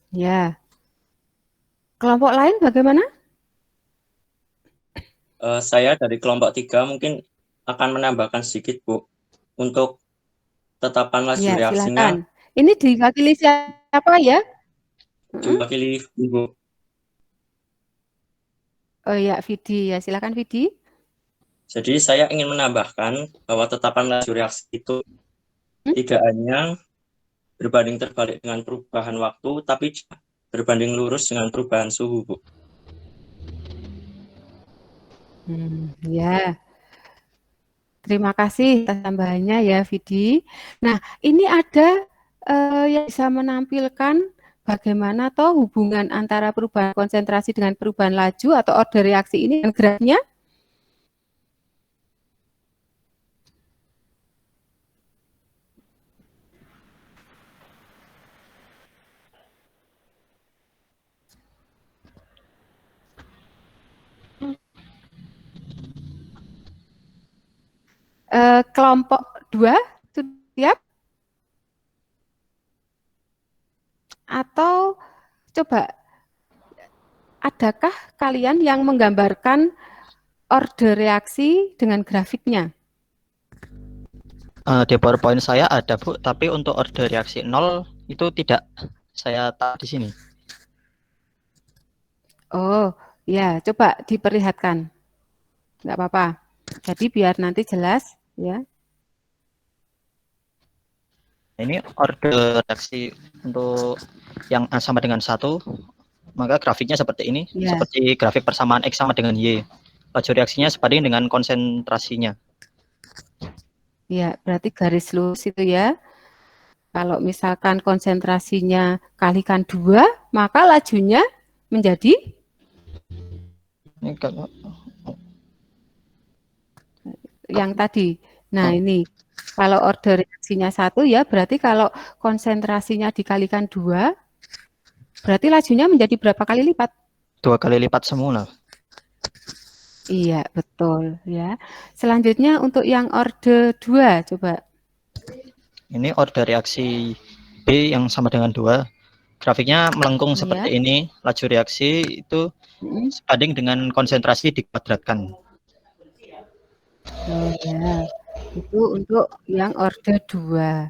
Ya. Kelompok lain bagaimana? Saya dari kelompok 3 mungkin akan menambahkan sedikit, Bu. Untuk tetapan laju Ya, reaksinya. silakan. Ini diwakili siapa ya? Diwakili Ibu. Oh ya, Vidi ya, silakan Vidi. Jadi saya ingin menambahkan bahwa tetapan laju reaksi itu tidak hanya berbanding terbalik dengan perubahan waktu, tapi berbanding lurus dengan perubahan suhu, Bu. Ya. Terima kasih atas tambahannya ya, Vidi. Nah, ini ada yang bisa menampilkan bagaimana toh hubungan antara perubahan konsentrasi dengan perubahan laju atau order reaksi ini dan grafiknya? Kelompok 2 sudah siap? Atau coba, adakah kalian yang menggambarkan order reaksi dengan grafiknya? Di PowerPoint saya ada, Bu, tapi untuk order reaksi 0 itu tidak saya taruh di sini. Oh, ya, coba diperlihatkan. Enggak apa-apa. Jadi biar nanti jelas, ya. Ini order reaksi untuk yang A sama dengan 1, maka grafiknya seperti ini, Ya. seperti grafik persamaan X sama dengan Y. Laju reaksinya sebanding dengan konsentrasinya. Ya, berarti garis lurus itu ya. Kalau misalkan konsentrasinya kalikan 2, maka lajunya menjadi Ini kalau yang tadi. Nah, ini kalau order reaksinya 1 ya, berarti kalau konsentrasinya dikalikan 2, berarti lajunya menjadi berapa kali lipat? 2 kali lipat semula. Iya, betul ya. Selanjutnya untuk yang orde 2, coba. Ini order reaksi B yang sama dengan 2. Grafiknya melengkung Iya. seperti ini. Laju reaksi itu sebanding dengan konsentrasi dikuadratkan. Oh ya, itu untuk yang orde 2.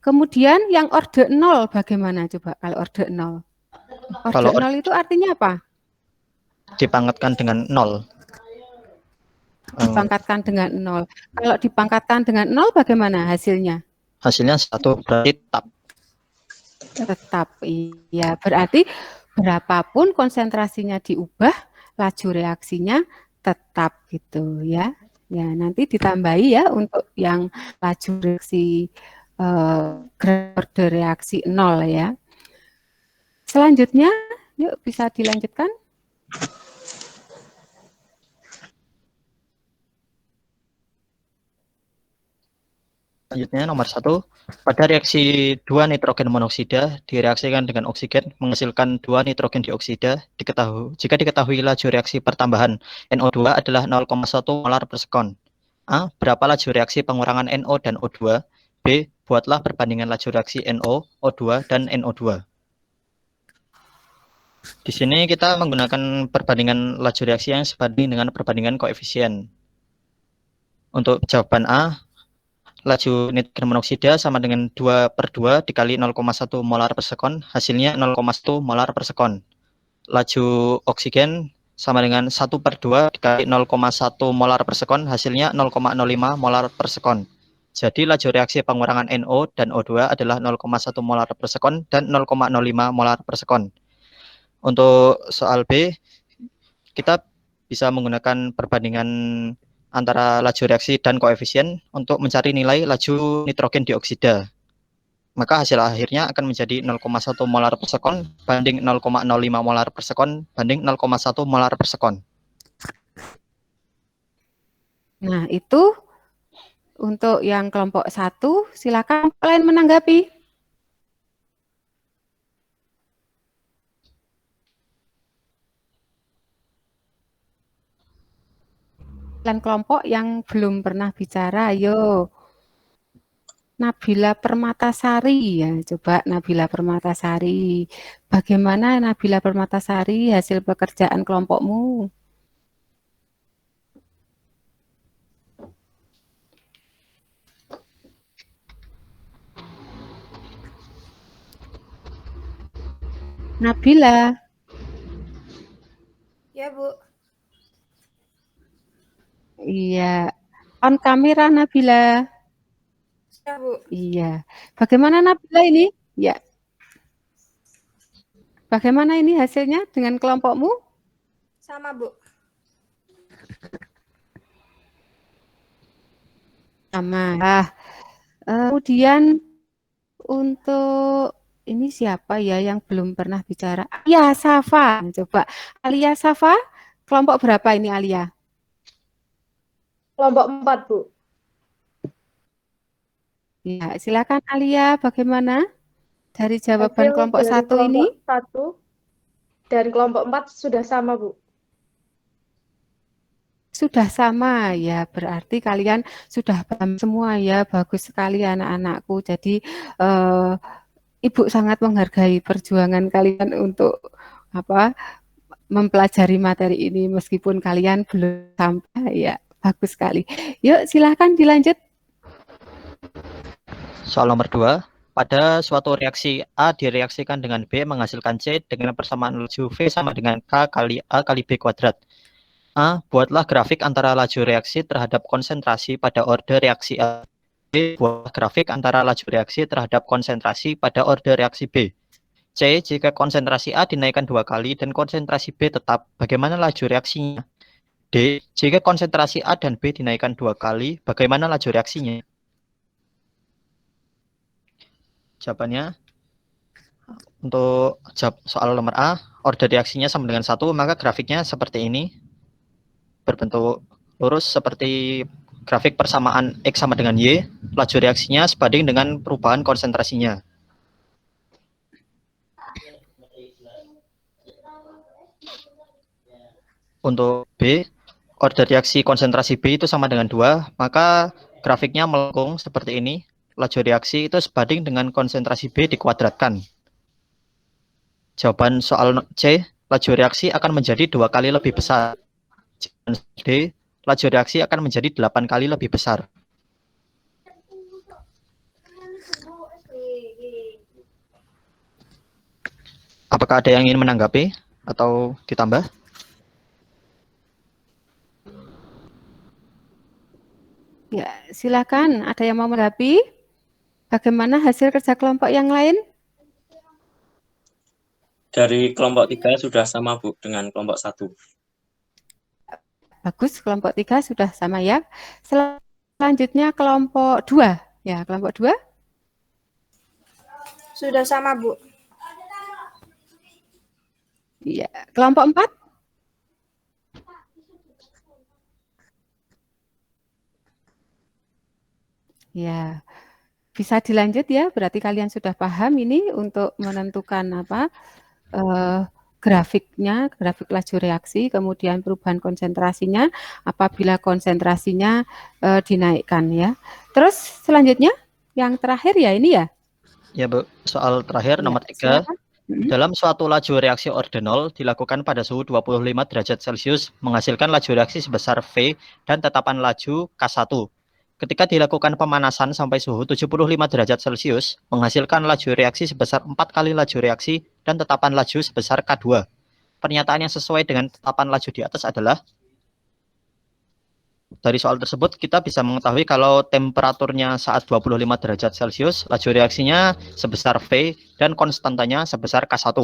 Kemudian yang orde 0 bagaimana coba kalau orde 0? Kalau Orde 0 itu artinya apa? dipangkatkan dengan 0. Dipangkatkan dengan 0. Kalau dipangkatkan dengan 0 bagaimana hasilnya? Hasilnya 1, berarti tetap. Tetap, iya. Berarti berapapun konsentrasinya diubah, laju reaksinya tetap gitu ya. Ya, nanti ditambahi ya untuk yang laju reaksi grade reaksi 0 ya. Selanjutnya, yuk bisa dilanjutkan. Selanjutnya nomor 1, pada reaksi 2 nitrogen monoksida direaksikan dengan oksigen menghasilkan 2 nitrogen dioksida. Jika diketahui laju reaksi pertambahan NO2 adalah 0,1 molar per sekon. A. Berapa laju reaksi pengurangan NO dan O2? B. Buatlah perbandingan laju reaksi NO, O2, dan NO2. Di sini kita menggunakan perbandingan laju reaksi yang sebanding dengan perbandingan koefisien. Untuk jawaban A, laju nitrogen monoksida sama dengan 2/2 dikali 0,1 molar per sekon, hasilnya 0,1 molar per sekon. Laju oksigen sama dengan 1/2 dikali 0,1 molar per sekon, hasilnya 0,05 molar per sekon. Jadi laju reaksi pengurangan NO dan O2 adalah 0,1 molar per sekon dan 0,05 molar per sekon. Untuk soal B, kita bisa menggunakan perbandingan antara laju reaksi dan koefisien untuk mencari nilai laju nitrogen dioksida. Maka hasil akhirnya akan menjadi 0,1 molar per sekon banding 0,05 molar per sekon banding 0,1 molar per sekon. Nah, itu untuk yang kelompok 1, silakan kalian menanggapi. Dan kelompok yang belum pernah bicara, ayo. Nabila Permatasari ya, coba Nabila Permatasari. Bagaimana Nabila Permatasari hasil pekerjaan kelompokmu? Nabila. Ya, Bu. Iya. On kamera Nabila. Ya, Bu. Iya. Bagaimana Nabila ini? Ya. Bagaimana ini hasilnya dengan kelompokmu? Sama, Bu. Sama. Nah, kemudian untuk ini siapa ya yang belum pernah bicara? Alia Safa. Coba Alia Safa, kelompok berapa ini Alia? Kelompok 4, Bu. Ya, silakan Alia, bagaimana dari jawaban Hasil kelompok dari 1 ini? Kelompok 1 dan kelompok 4 sudah sama, Bu. Sudah sama ya, berarti kalian sudah paham semua ya, bagus sekali anak-anakku. Jadi Ibu sangat menghargai perjuangan kalian untuk mempelajari materi ini meskipun kalian belum sampai ya, bagus sekali. Yuk silahkan dilanjut. Soal nomor 2, pada suatu reaksi A direaksikan dengan B menghasilkan C dengan persamaan laju V sama dengan K kali A kali B kuadrat. A. Buatlah grafik antara laju reaksi terhadap konsentrasi pada orde reaksi A. B. Buatlah grafik antara laju reaksi terhadap konsentrasi pada orde reaksi B. C. Jika konsentrasi A dinaikkan 2 kali dan konsentrasi B tetap, bagaimana laju reaksinya? D. Jika konsentrasi A dan B dinaikkan 2 kali, bagaimana laju reaksinya? Jawabannya untuk soal nomor A, order reaksinya sama dengan 1, maka grafiknya seperti ini. Berbentuk lurus seperti grafik persamaan X sama dengan Y, laju reaksinya sebanding dengan perubahan konsentrasinya. Untuk B, order reaksi konsentrasi B itu sama dengan 2, maka grafiknya melengkung seperti ini. Laju reaksi itu sebanding dengan konsentrasi B dikuadratkan. Jawaban soal C, laju reaksi akan menjadi 2 kali lebih besar. Jawaban D, laju reaksi akan menjadi 8 kali lebih besar. Apakah ada yang ingin menanggapi atau ditambah? Ya, silakan. Ada yang mau menanggapi? Bagaimana hasil kerja kelompok yang lain? Dari kelompok 3 sudah sama, Bu, dengan kelompok 1. Bagus, kelompok 3 sudah sama ya. Selanjutnya kelompok 2. Ya, kelompok 2. Sudah sama, Bu. Iya, kelompok 4. Ya, bisa dilanjut ya. Berarti kalian sudah paham ini untuk menentukan apa grafiknya, grafik laju reaksi, kemudian perubahan konsentrasinya apabila konsentrasinya dinaikkan ya. Terus selanjutnya yang terakhir ya ini ya. Ya, Bu. Soal terakhir Ya, nomor 3. silakan. Dalam suatu laju reaksi ordenol dilakukan pada suhu 25 derajat Celcius menghasilkan laju reaksi sebesar V dan tetapan laju K1. Ketika dilakukan pemanasan sampai suhu 75 derajat Celcius, menghasilkan laju reaksi sebesar 4 kali laju reaksi dan tetapan laju sebesar K2. Pernyataan yang sesuai dengan tetapan laju di atas adalah, dari soal tersebut kita bisa mengetahui kalau temperaturnya saat 25 derajat Celcius, laju reaksinya sebesar V dan konstantanya sebesar K1.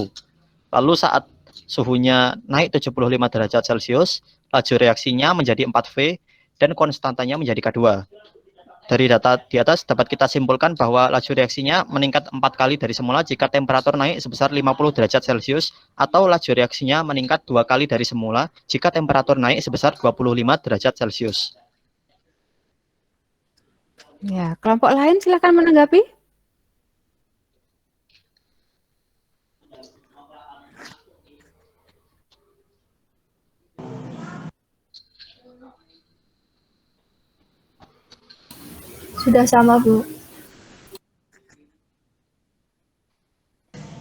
Lalu saat suhunya naik 75 derajat Celcius, laju reaksinya menjadi 4V dan konstantanya menjadi K2. Dari data di atas dapat kita simpulkan bahwa laju reaksinya meningkat 4 kali dari semula jika temperatur naik sebesar 50 derajat Celcius, atau laju reaksinya meningkat 2 kali dari semula jika temperatur naik sebesar 25 derajat Celcius. Ya, kelompok lain silakan menanggapi. Sudah sama, Bu.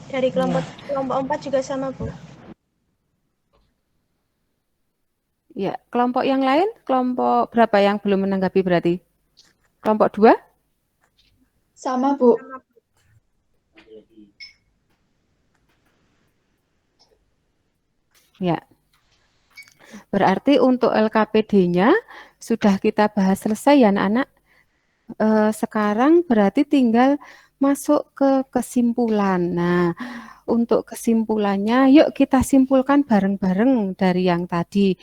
Dari kelompok 4 juga sama, Bu. Ya, kelompok yang lain, kelompok berapa yang belum menanggapi berarti? Kelompok 2? Sama, Bu. Ya. Berarti untuk LKPD-nya sudah kita bahas selesai ya anak-anak. Sekarang berarti tinggal masuk ke kesimpulan. Nah, untuk kesimpulannya yuk kita simpulkan bareng-bareng dari yang tadi.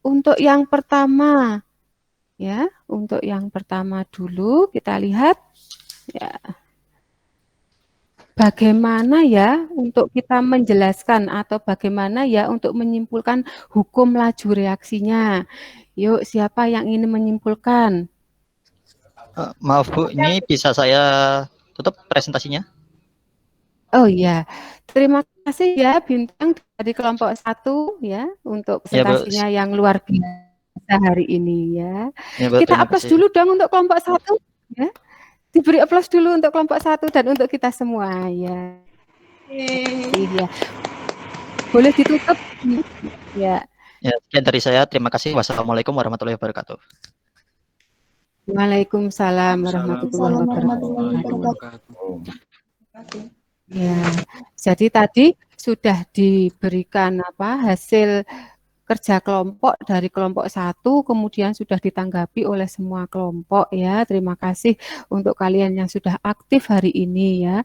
Untuk yang pertama, ya, untuk yang pertama dulu kita lihat ya. Bagaimana ya untuk kita menjelaskan atau bagaimana ya untuk menyimpulkan hukum laju reaksinya? Yuk, siapa yang ingin menyimpulkan? Maaf Bu, ini bisa saya tutup presentasinya? Oh iya, terima kasih ya Bintang dari kelompok 1 ya untuk presentasinya ya, yang luar biasa hari ini ya. Bu, kita aplaus dulu dong untuk kelompok 1 ya. Diberi aplaus dulu untuk kelompok 1 dan untuk kita semua ya. Iya. Boleh ditutup ya. Ya, sekian dari saya. Terima kasih. Wassalamualaikum warahmatullahi wabarakatuh. Waalaikumsalam warahmatullahi wabarakatuh. Ya, jadi tadi sudah diberikan hasil kerja kelompok dari kelompok 1, kemudian sudah ditanggapi oleh semua kelompok ya. Terima kasih untuk kalian yang sudah aktif hari ini ya.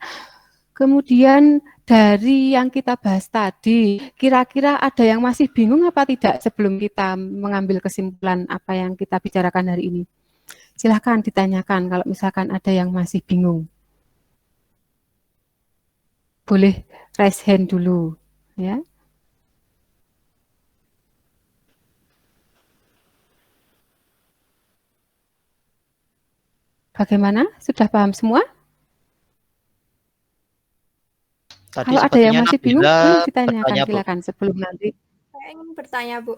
Kemudian dari yang kita bahas tadi, kira-kira ada yang masih bingung apa tidak sebelum kita mengambil kesimpulan apa yang kita bicarakan hari ini? Silahkan ditanyakan kalau misalkan ada yang masih bingung. boleh raise hand dulu, ya. Bagaimana? Sudah paham semua? Tadi Kalau ada yang sepertinya masih bingung, Nabila boleh ditanyakan, bertanya, Bu. silakan sebelum nanti. Saya ingin bertanya, Bu.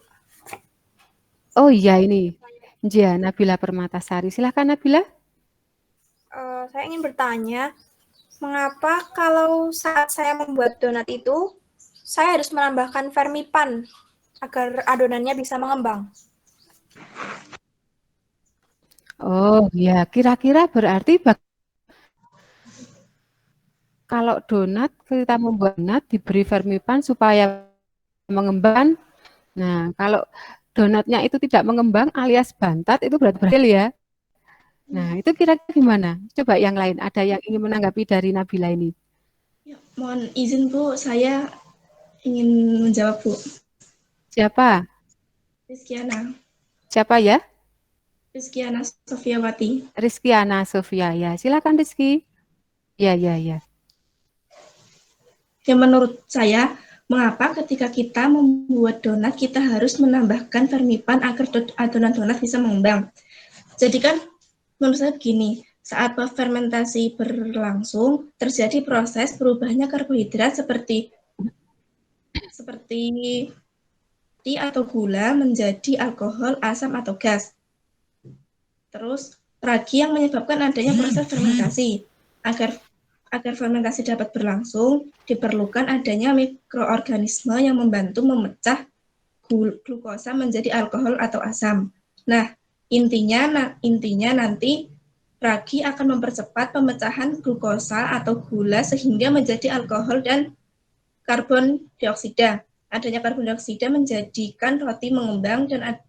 Oh iya ini, ya Nabila Permatasari. Silakan Nabila. Saya ingin bertanya, mengapa kalau saat saya membuat donat itu, saya harus menambahkan vermipan agar adonannya bisa mengembang? Oh ya, kira-kira berarti kalau donat, kita membuat donat diberi vermipan supaya mengembang. Nah, kalau donatnya itu tidak mengembang alias bantat, itu berarti berhasil ya. Nah, itu kira-kira gimana? Coba yang lain, ada yang ingin menanggapi dari Nabila ini? Ya, mohon izin Bu, saya ingin menjawab Bu. Siapa? Rizkiana. Siapa ya? Rizkiana Sofiawati. Rizkiana Sofia, ya. Silakan Rizky. Ya. Ya, menurut saya, mengapa ketika kita membuat donat, kita harus menambahkan vermipan agar adonan donat bisa mengembang. Jadi kan, menurut saya begini, saat fermentasi berlangsung, terjadi proses berubahnya karbohidrat seperti atau gula menjadi alkohol, asam, atau gas. Terus, ragi yang menyebabkan adanya proses fermentasi. Agar fermentasi dapat berlangsung, diperlukan adanya mikroorganisme yang membantu memecah glukosa menjadi alkohol atau asam. Nah, intinya nanti ragi akan mempercepat pemecahan glukosa atau gula sehingga menjadi alkohol dan karbon dioksida. Adanya karbon dioksida menjadikan roti mengembang dan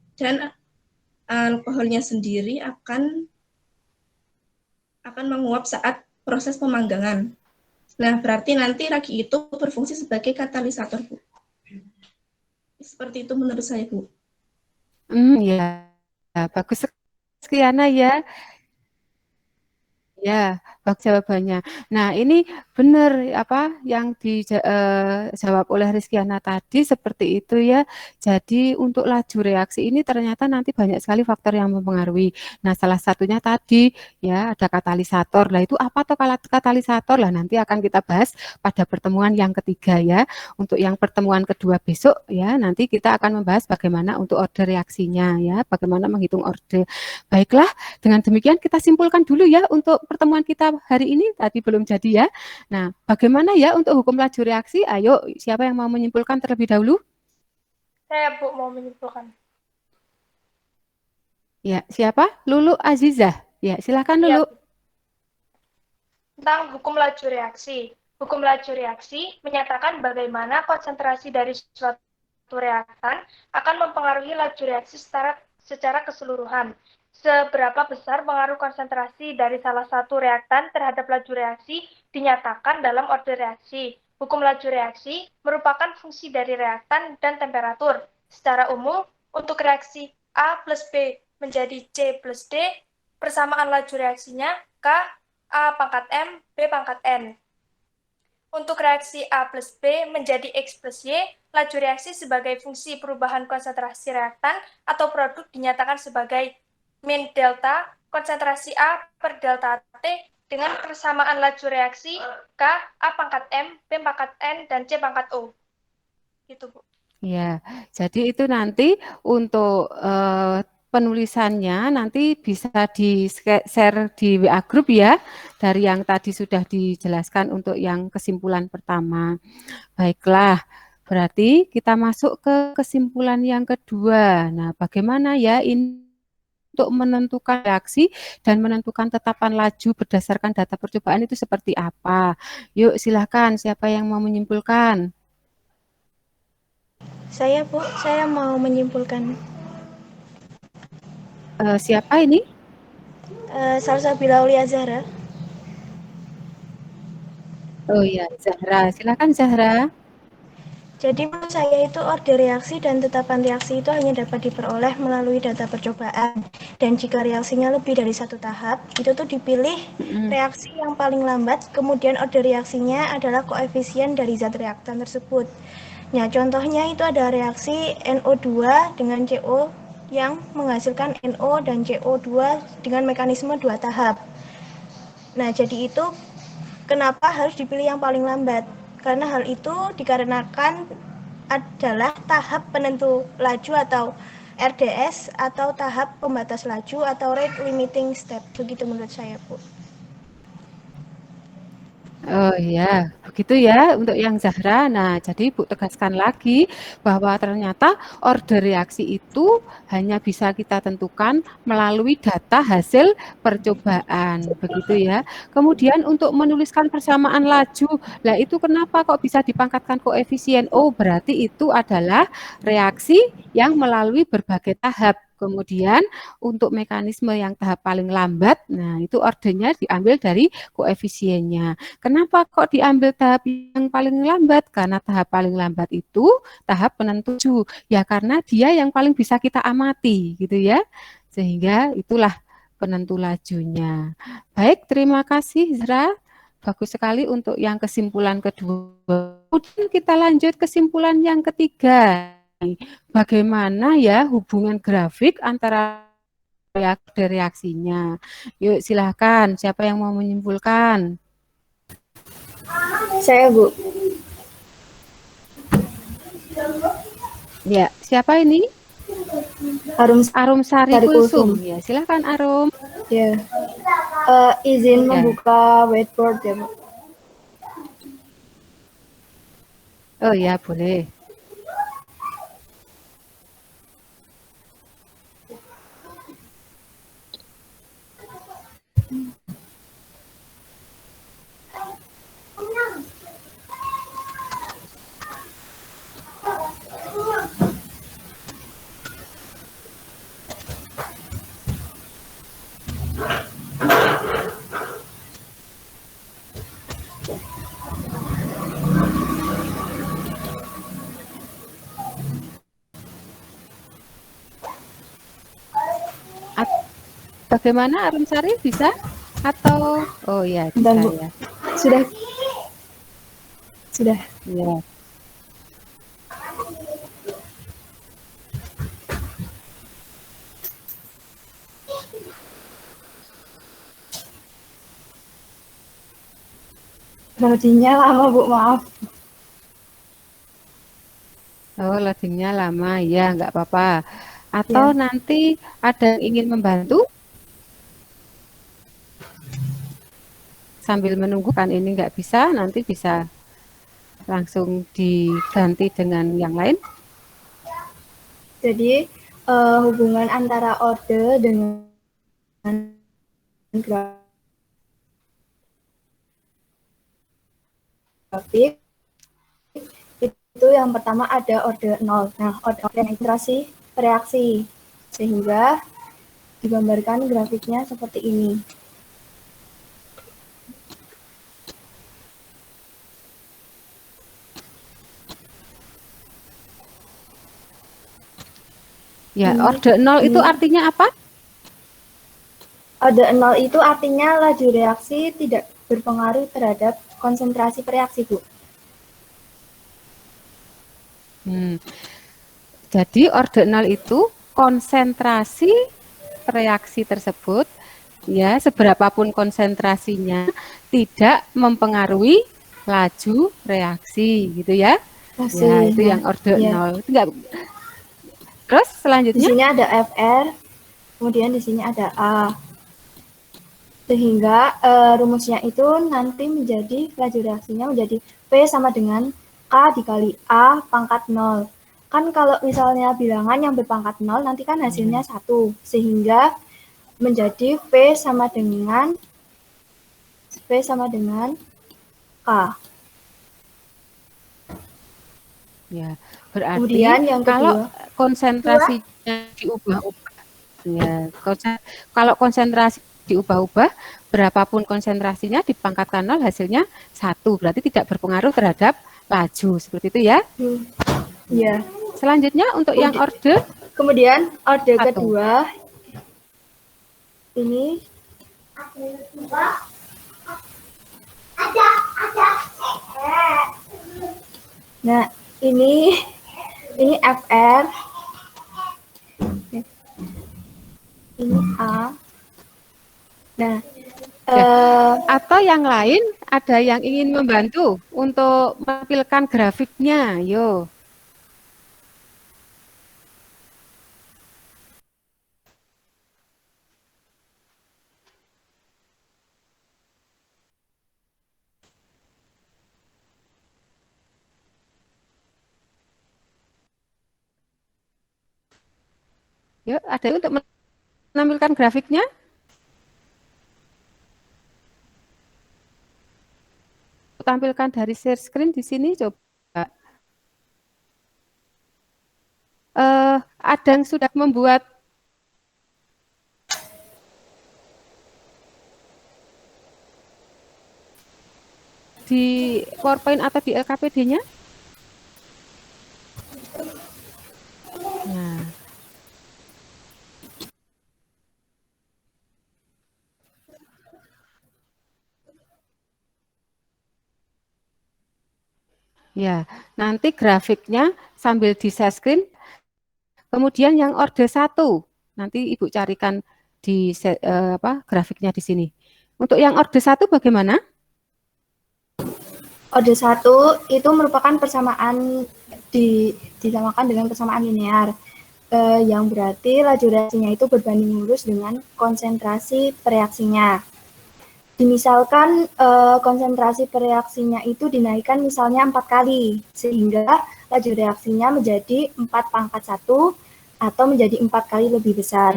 alkoholnya sendiri akan menguap saat proses pemanggangan. Nah, berarti nanti ragi itu berfungsi sebagai katalisator, Bu. Seperti itu menurut saya, Bu. Ya, bagus Rizkiana ya. Ya, bagus jawabannya. Nah, ini benar apa yang dijawab oleh Rizkiana tadi seperti itu ya. Jadi untuk laju reaksi ini ternyata nanti banyak sekali faktor yang mempengaruhi. Nah, salah satunya tadi ya ada katalisator. Lah itu apa toh katalisator? Lah nanti akan kita bahas pada pertemuan yang ketiga ya. Untuk yang pertemuan kedua besok ya, nanti kita akan membahas bagaimana untuk order reaksinya ya, bagaimana menghitung order. Baiklah, dengan demikian kita simpulkan dulu ya untuk pertemuan kita hari ini, tadi belum jadi ya. Nah, bagaimana ya untuk hukum laju reaksi? Ayo, siapa yang mau menyimpulkan terlebih dahulu? Saya, Bu, mau menyimpulkan. Ya, siapa? Lulu Azizah. Ya, silakan Lulu. Tentang hukum laju reaksi. Hukum laju reaksi menyatakan bagaimana konsentrasi dari suatu reaktan akan mempengaruhi laju reaksi secara keseluruhan. Seberapa besar pengaruh konsentrasi dari salah satu reaktan terhadap laju reaksi dinyatakan dalam order reaksi. Hukum laju reaksi merupakan fungsi dari reaktan dan temperatur. Secara umum, untuk reaksi A plus B menjadi C plus D, persamaan laju reaksinya K, A pangkat M, B pangkat N. Untuk reaksi A plus B menjadi X plus Y, laju reaksi sebagai fungsi perubahan konsentrasi reaktan atau produk dinyatakan sebagai min delta konsentrasi A per delta T dengan persamaan laju reaksi K, A pangkat M, B pangkat N, dan C pangkat O. Gitu, Bu. Ya, jadi itu nanti untuk penulisannya nanti bisa di-share di WA Group ya, dari yang tadi sudah dijelaskan untuk yang kesimpulan pertama. Baiklah, berarti kita masuk ke kesimpulan yang kedua. Nah, bagaimana ya ini untuk menentukan reaksi dan menentukan tetapan laju berdasarkan data percobaan itu seperti apa? Yuk silakan, siapa yang mau menyimpulkan? Saya, Bu, saya mau menyimpulkan. Siapa ini? Salsabila Aulia Zahra. Oh ya, Zahra. Silakan Zahra. Jadi menurut saya itu order reaksi dan tetapan reaksi itu hanya dapat diperoleh melalui data percobaan. Dan jika reaksinya lebih dari satu tahap, itu tuh dipilih reaksi yang paling lambat, kemudian order reaksinya adalah koefisien dari zat reaktan tersebut. Nah, contohnya itu ada reaksi NO2 dengan CO yang menghasilkan NO dan CO2 dengan mekanisme 2 tahap. Nah, jadi itu kenapa harus dipilih yang paling lambat? Karena hal itu dikarenakan adalah tahap penentu laju atau RDS atau tahap pembatas laju atau rate limiting step. Begitu menurut saya, Bu. Oh ya, begitu ya untuk yang Zahra. Nah, jadi Ibu tegaskan lagi bahwa ternyata order reaksi itu hanya bisa kita tentukan melalui data hasil percobaan, begitu ya. Kemudian untuk menuliskan persamaan laju, lah itu kenapa kok bisa dipangkatkan koefisien? Oh, berarti itu adalah reaksi yang melalui berbagai tahap. Kemudian untuk mekanisme yang tahap paling lambat, nah itu ordernya diambil dari koefisiennya. Kenapa kok diambil tahap yang paling lambat? Karena tahap paling lambat itu tahap penentu laju. Ya karena dia yang paling bisa kita amati gitu ya. Sehingga itulah penentu lajunya. Baik, terima kasih Zahra. Bagus sekali untuk yang kesimpulan kedua. Kemudian kita lanjut kesimpulan yang ketiga. Bagaimana ya hubungan grafik antara reaksinya? Yuk silahkan, siapa yang mau menyimpulkan? Saya, Bu. Ya, siapa ini? Arum Sari Sari Kulsum. Kulsum. Ya, silakan Arum. Ya. Izin Ya. membuka whiteboard ya, Bu. Oh ya, boleh. Bagaimana Arum Sari bisa? Atau oh ya, bisa Dan, Bu. ya. Sudah. Sudah. Ya. Loadingnya lama, Bu, maaf. Oh, loadingnya lama ya, nggak apa-apa. Atau Ya. nanti ada yang ingin membantu sambil menunggu kan ini nggak bisa, nanti bisa langsung diganti dengan yang lain. Jadi hubungan antara order dengan grafik itu yang pertama ada order 0. Nah, order konsentrasi reaksi sehingga digambarkan grafiknya seperti ini. Ya, order 0 itu artinya apa? Order 0 itu artinya laju reaksi tidak berpengaruh terhadap konsentrasi reaksi, Bu. Jadi order 0 itu konsentrasi reaksi tersebut ya seberapapun konsentrasinya tidak mempengaruhi laju reaksi gitu ya. Ya, itu yang order 0. Itu enggak. Terus selanjutnya di sini ada FR, kemudian di sini ada A. Sehingga rumusnya itu nanti menjadi laju reaksinya menjadi P sama dengan K dikali A pangkat 0. Kan kalau misalnya bilangan yang berpangkat 0 nanti kan hasilnya 1. Sehingga menjadi P sama dengan K. Ya, berarti kemudian yang kalau konsentrasinya diubah-ubah ya, kalau konsentrasi diubah-ubah berapapun konsentrasinya dipangkatkan 0 hasilnya 1, berarti tidak berpengaruh terhadap laju. Seperti itu ya. Iya. Selanjutnya untuk yang orde Kemudian orde satu. kedua ini nah ini FR, ini A. Nah, atau yang lain ada yang ingin membantu untuk menampilkan grafiknya, yo. Yuk, ada yang untuk menampilkan grafiknya? Tampilkan dari share screen di sini coba. Ada yang sudah membuat di PowerPoint atau di LKPD-nya? Nah. Ya, nanti grafiknya sambil di share screen. Kemudian yang orde 1, nanti Ibu carikan di grafiknya di sini. Untuk yang orde 1 bagaimana? Orde 1 itu merupakan persamaan disamakan dengan persamaan linear. Yang berarti laju reaksinya itu berbanding lurus dengan konsentrasi pereaksinya. Dimisalkan konsentrasi pereaksinya itu dinaikkan misalnya 4 kali, sehingga laju reaksinya menjadi 4⁻1 atau menjadi 4 kali lebih besar.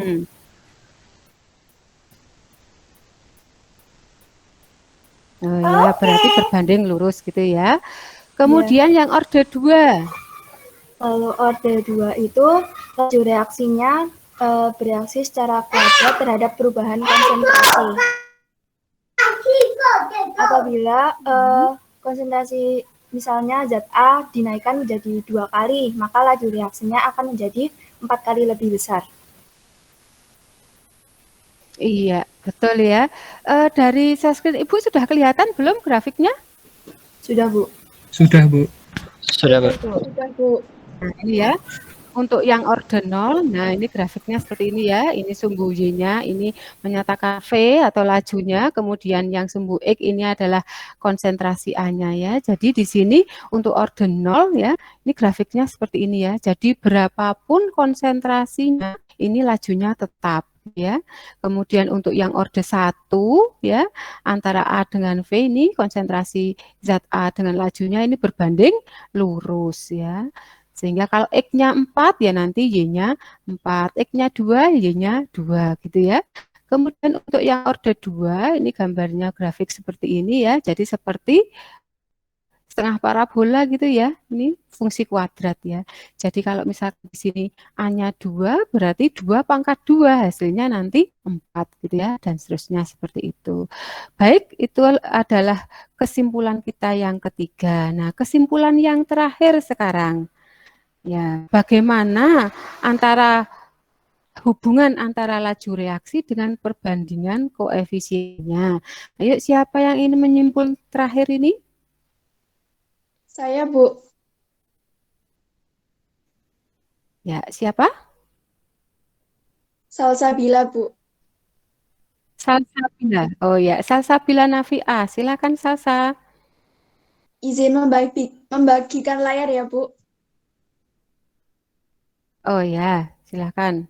Oh ya, berarti berbanding lurus gitu ya. Kemudian yang orde 2. Kalau orde 2 itu laju reaksinya bereaksi secara kuadrat terhadap perubahan konsentrasi. Apabila konsentrasi misalnya ZA dinaikkan menjadi 2 kali, maka laju reaksinya akan menjadi 4 kali lebih besar. Iya, betul ya. Dari share screen Ibu sudah kelihatan belum grafiknya? Sudah, Bu. Sudah, Bu. Sudah, Bu. Sudah, Bu. Nah, ini ya. Untuk yang orde 0, nah ini grafiknya seperti ini ya. Ini sumbu Y-nya, ini menyatakan V atau lajunya. Kemudian yang sumbu X ini adalah konsentrasi A-nya ya. Jadi di sini untuk orde 0 ya, ini grafiknya seperti ini ya. Jadi berapapun konsentrasinya, ini lajunya tetap ya. Kemudian untuk yang orde 1 ya, antara A dengan V ini konsentrasi ZA dengan lajunya ini berbanding lurus ya. Sehingga kalau X-nya 4 ya nanti Y-nya 4, X-nya 2, Y-nya 2 gitu ya. Kemudian untuk yang orde 2 ini gambarnya grafik seperti ini ya. Jadi seperti setengah parabola gitu ya. Ini fungsi kuadrat ya. Jadi kalau misalnya di sini A-nya 2 berarti 2⁻2 hasilnya nanti 4 gitu ya dan seterusnya seperti itu. Baik, itu adalah kesimpulan kita yang ketiga. Nah, kesimpulan yang terakhir sekarang. Ya, bagaimana hubungan antara laju reaksi dengan perbandingan koefisiennya? Ayo, siapa yang ingin menyimpul terakhir ini? Saya, Bu. Ya, siapa? Salsabila, Bu. Salsabila. Oh ya, Salsabila Nafia. Silakan Salsa. Izin membagikan layar ya, Bu. Oh ya, silakan.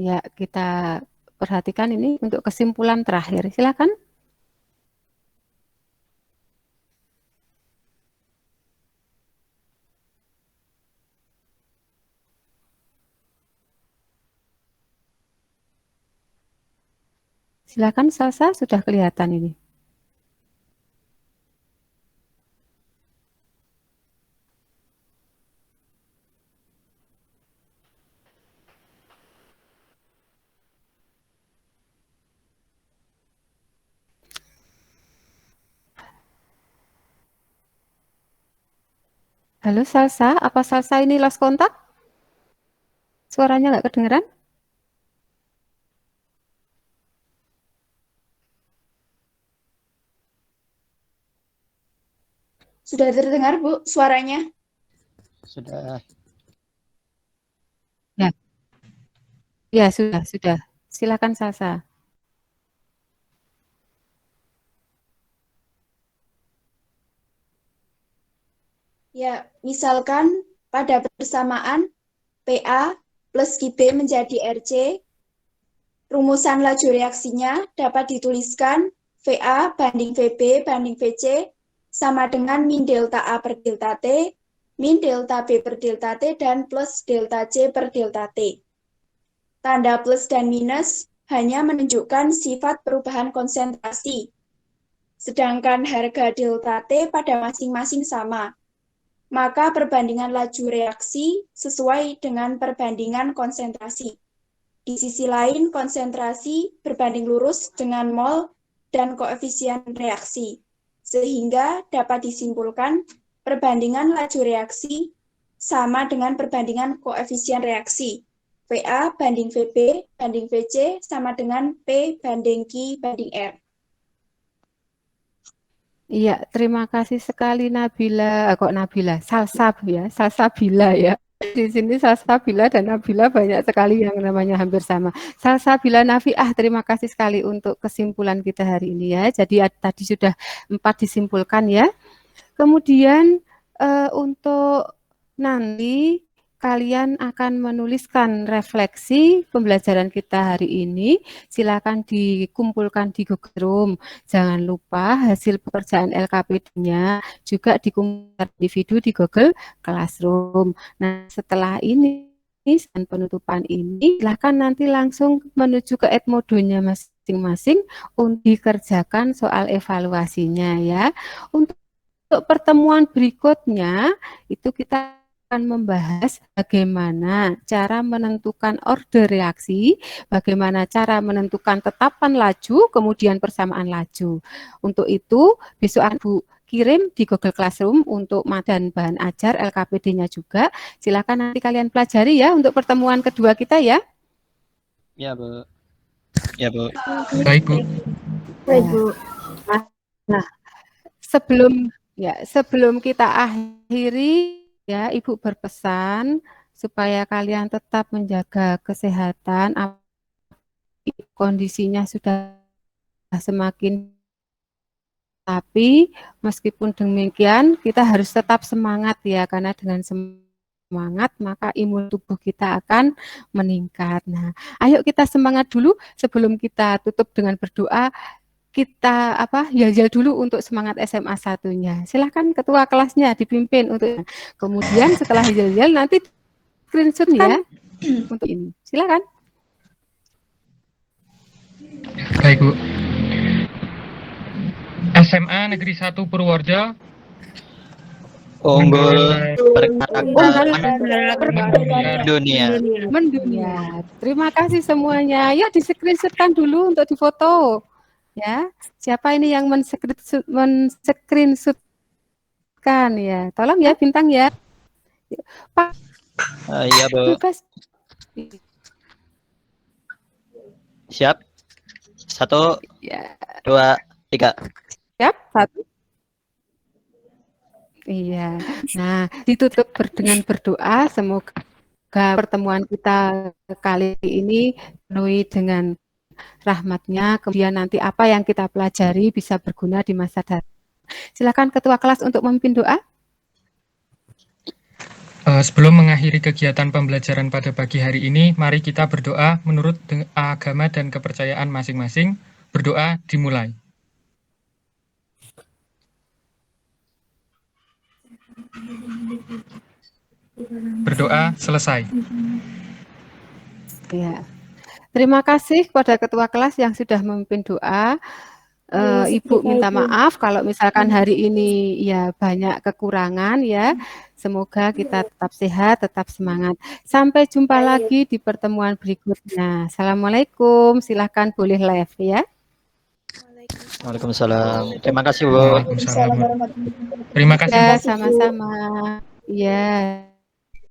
Ya, kita perhatikan ini untuk kesimpulan terakhir. Silakan. Silakan Salsa, sudah kelihatan ini. Halo Salsa, apa Salsa ini lost kontak? Suaranya nggak kedengeran? Sudah terdengar, Bu, suaranya? Sudah. Ya. Ya, sudah. Silakan Salsa. Ya, misalkan pada persamaan PA plus QB menjadi RC, rumusan laju reaksinya dapat dituliskan VA banding VB banding VC sama dengan min delta A per delta T, min delta B per delta T, dan plus delta C per delta T. Tanda plus dan minus hanya menunjukkan sifat perubahan konsentrasi, sedangkan harga delta T pada masing-masing sama. Maka perbandingan laju reaksi sesuai dengan perbandingan konsentrasi. Di sisi lain, konsentrasi berbanding lurus dengan mol dan koefisien reaksi, sehingga dapat disimpulkan perbandingan laju reaksi sama dengan perbandingan koefisien reaksi. VA banding VB banding VC sama dengan P banding Q banding R. Iya, terima kasih sekali Nabila. Kok Nabila? Salsabila ya, Salsabila ya. Di sini Salsabila dan Nabila banyak sekali yang namanya hampir sama. Salsabila Nafiah, terima kasih sekali untuk kesimpulan kita hari ini ya. Jadi tadi sudah 4 disimpulkan ya. Kemudian untuk nanti kalian akan menuliskan refleksi pembelajaran kita hari ini. Silakan dikumpulkan di Google Room. Jangan lupa hasil pekerjaan LKPD-nya juga dikumpulkan individu di Google Classroom. Nah, setelah ini dan penutupan ini, silakan nanti langsung menuju ke Edmodo-nya masing-masing untuk dikerjakan soal evaluasinya ya. Untuk pertemuan berikutnya itu kita akan membahas bagaimana cara menentukan order reaksi, bagaimana cara menentukan tetapan laju, kemudian persamaan laju. Untuk itu, besok Bu kirim di Google Classroom untuk dan bahan ajar LKPD-nya juga. Silakan nanti kalian pelajari ya untuk pertemuan kedua kita ya. Ya, Bu. Ya, Bu. Baik, Bu. Baik, Bu. Nah, sebelum kita akhiri ya, Ibu berpesan supaya kalian tetap menjaga kesehatan. Kondisinya sudah semakin, tapi meskipun demikian kita harus tetap semangat ya, karena dengan semangat maka imun tubuh kita akan meningkat. Nah, ayo kita semangat dulu sebelum kita tutup dengan berdoa. Kita yel-yel dulu untuk semangat SMA 1-nya. Silahkan ketua kelasnya dipimpin untuk. Kemudian setelah yel-yel nanti screenshot ya untuk ini. Silakan. Baik, Bu. SMA Negeri 1 Purworejo. Unggul dunia. Mendunia. Terima kasih semuanya. Ya, di-screenshotkan dulu untuk difoto. Ya, siapa ini yang men-screenshotkan ya? Tolong ya bintang ya. Pak. Iya, Bu. Siap. 1, 2, 3. Siap, 1. Iya. Nah, ditutup dengan berdoa. Semoga pertemuan kita kali ini penuhi dengan rahmatnya, kemudian nanti apa yang kita pelajari bisa berguna di masa datang. Silakan ketua kelas untuk memimpin doa. Sebelum mengakhiri kegiatan pembelajaran pada pagi hari ini, mari kita berdoa menurut agama dan kepercayaan masing-masing. Berdoa dimulai. Berdoa selesai. Ya. Terima kasih kepada ketua kelas yang sudah memimpin doa. Ibu minta maaf kalau misalkan hari ini ya banyak kekurangan ya. Semoga kita tetap sehat, tetap semangat. Sampai jumpa lagi di pertemuan berikutnya. Assalamualaikum. Silahkan boleh live ya. Waalaikumsalam. Terima kasih, Bu. Waalaikumsalam. Terima kasih. Ya, sama-sama. Ya.